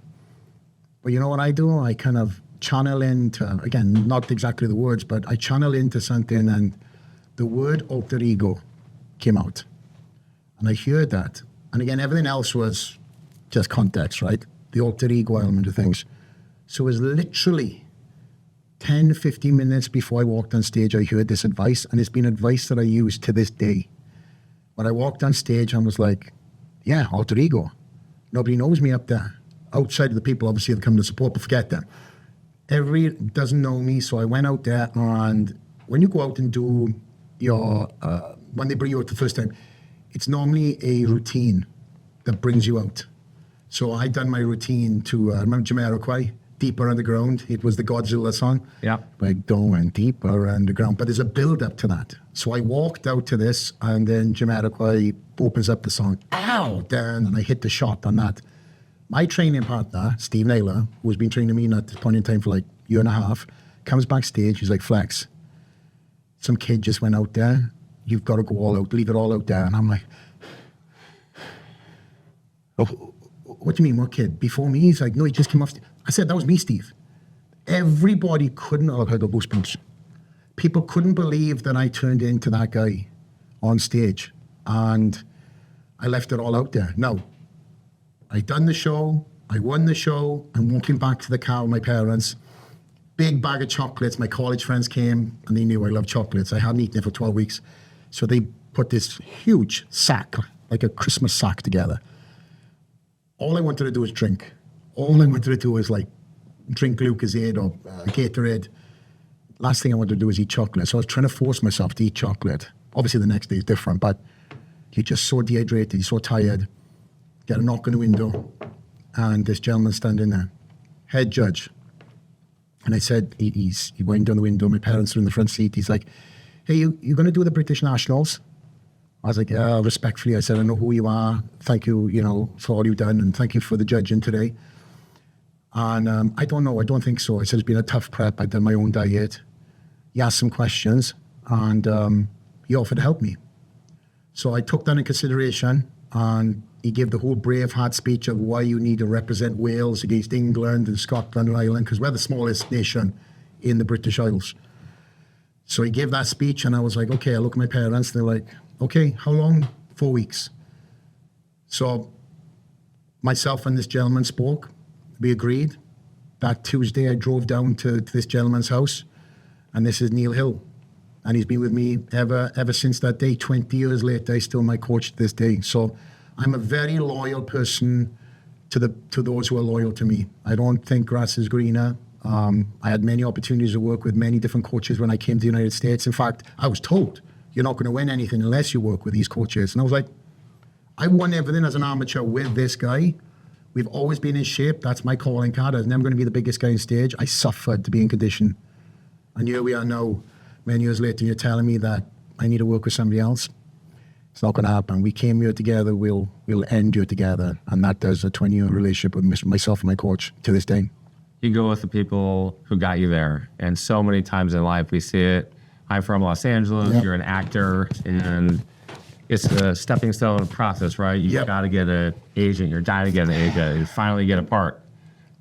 A: But you know what I do? I kind of channel into, again, not exactly the words, but I channel into something, and the word alter ego came out. And I heard that. And again, everything else was just context, right? The alter ego element of things. So it was literally 10, 15 minutes before I walked on stage, I heard this advice, and it's been advice that I use to this day. When I walked on stage, I was like, yeah, alter ego. Nobody knows me up there. Outside of the people, obviously, that come to support, but forget them. Everybody doesn't know me, so I went out there, and when you go out and do your, when they bring you out the first time, it's normally a routine that brings you out. So I done my routine to, remember Jamiroquai, Deeper Underground? It was the Godzilla song.
B: Yeah.
A: Like, going deeper underground. But there's a build up to that. So I walked out to this, and then Jamiroquai opens up the song, ow, down, and I hit the shot on that. My training partner, Steve Naylor, who's been training me at this point in time for like a year and a half, comes backstage, he's like, "Flex, some kid just went out there. You've got to go all out, leave it all out there." And I'm like, "Oh, what do you mean, what kid? Before me?" He's like, "No, he just came off." I said, "That was me, Steve." Everybody couldn't, oh, I had a goosebumps. People couldn't believe that I turned into that guy on stage, and I left it all out there. No, I done the show, I won the show, I'm walking back to the car with my parents, big bag of chocolates. My college friends came, and they knew I loved chocolates. I hadn't eaten it for 12 weeks. So they put this huge sack, like a Christmas sack, together. All I wanted to do was drink. All I wanted to do was like drink Lucozade or Gatorade. Last thing I wanted to do was eat chocolate. So I was trying to force myself to eat chocolate. Obviously the next day is different, but you're just so dehydrated, you're so tired. Get a knock on the window, and this gentleman standing there, head judge. And I said, he went down the window, my parents are in the front seat. He's like, "Hey, you're going to do the British Nationals?" I was like, "Yeah," respectfully. I said, "I know who you are. Thank you, for all you've done, and thank you for the judging today." And I don't know, I don't think so. I said, "It's been a tough prep. I've done my own diet." He asked some questions, and he offered to help me. So I took that in consideration, and he gave the whole Braveheart speech of why you need to represent Wales against England and Scotland and Ireland, because we're the smallest nation in the British Isles. So he gave that speech, and I was like, okay. I look at my parents, and they're like, "Okay, how long?" 4 weeks. So myself and this gentleman spoke. We agreed. That Tuesday, I drove down to this gentleman's house, and this is Neil Hill. And he's been with me ever since that day. 20 years later, he's still my coach to this day. So I'm a very loyal person to those who are loyal to me. I don't think grass is greener. I had many opportunities to work with many different coaches when I came to the United States. In fact, I was told, "You're not going to win anything unless you work with these coaches." And I was like, I won everything as an amateur with this guy. We've always been in shape. That's my calling card. I was never going to be the biggest guy on stage. I suffered to be in condition. And here we are now, many years later, you're telling me that I need to work with somebody else. It's not going to happen. We came here together. We'll end here together. And that does a 20-year relationship with myself and my coach to this day.
B: You go with the people who got you there. And so many times in life we see it. I'm from Los Angeles. Yep. You're an actor. And it's a stepping stone process, right? You've got to get an agent. You're dying to get an agent. You finally get a part.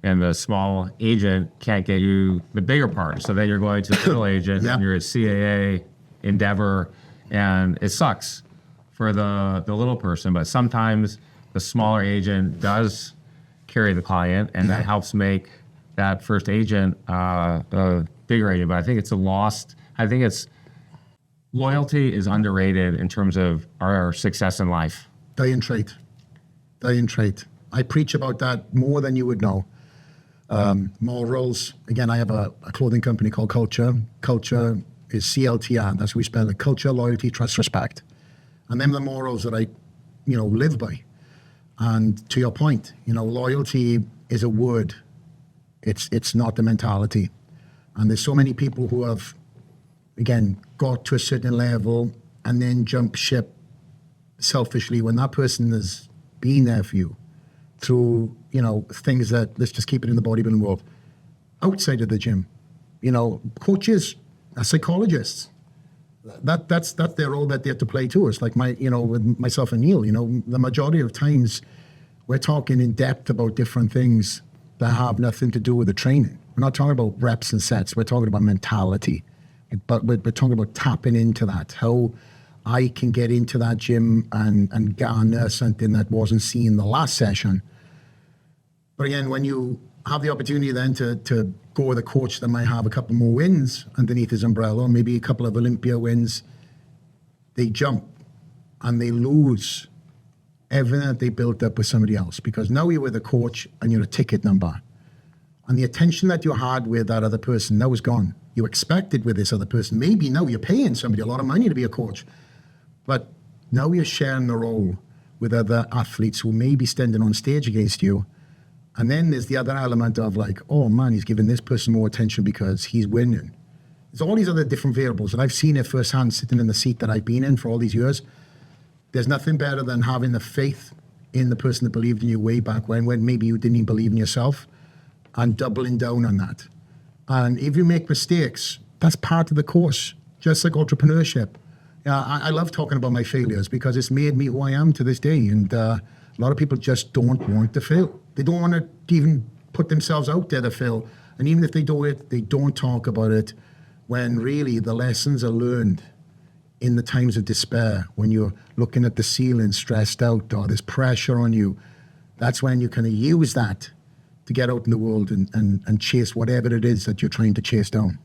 B: And the small agent can't get you the bigger part. So then you're going to the little agent, and you're at CAA, Endeavor, and it sucks for the little person. But sometimes the smaller agent does carry the client, and that helps make that first agent a bigger agent. But I think loyalty is underrated in terms of our success in life.
A: Dying trait. dying trait. I preach about that more than you would know. Morals. Again, I have a clothing company called Culture. Culture is CLTR. That's what we spell it. Culture, loyalty, trust, respect. And them are the morals that I, live by. And to your point, loyalty is a word. It's not the mentality. And there's so many people who have, again, got to a certain level and then jump ship selfishly when that person has been there for you through, things that, let's just keep it in the bodybuilding world, outside of the gym. Coaches, psychologists, that's their role that they have to play too. It's like with myself and Neil, the majority of times we're talking in depth about different things that have nothing to do with the training. We're not talking about reps and sets. We're talking about mentality. But we're talking about tapping into that, how I can get into that gym and garner something that wasn't seen the last session. But again, when you have the opportunity then to go with a coach that might have a couple more wins underneath his umbrella, or maybe a couple of Olympia wins, they jump and they lose everything that they built up with somebody else, because now you're with a coach and you're a ticket number. And the attention that you had with that other person now is gone. You expected with this other person. Maybe now you're paying somebody a lot of money to be a coach, but now you're sharing the role with other athletes who may be standing on stage against you. And then there's the other element of like, oh man, he's giving this person more attention because he's winning. There's all these other different variables, and I've seen it firsthand sitting in the seat that I've been in for all these years. There's nothing better than having the faith in the person that believed in you way back when maybe you didn't even believe in yourself, and doubling down on that. And if you make mistakes, that's part of the course, just like entrepreneurship. I love talking about my failures because it's made me who I am to this day. And a lot of people just don't want to fail. They don't want to even put themselves out there to fail. And even if they do it, they don't talk about it, when really the lessons are learned in the times of despair, when you're looking at the ceiling stressed out or there's pressure on you. That's when you kind of use that to get out in the world and chase whatever it is that you're trying to chase down.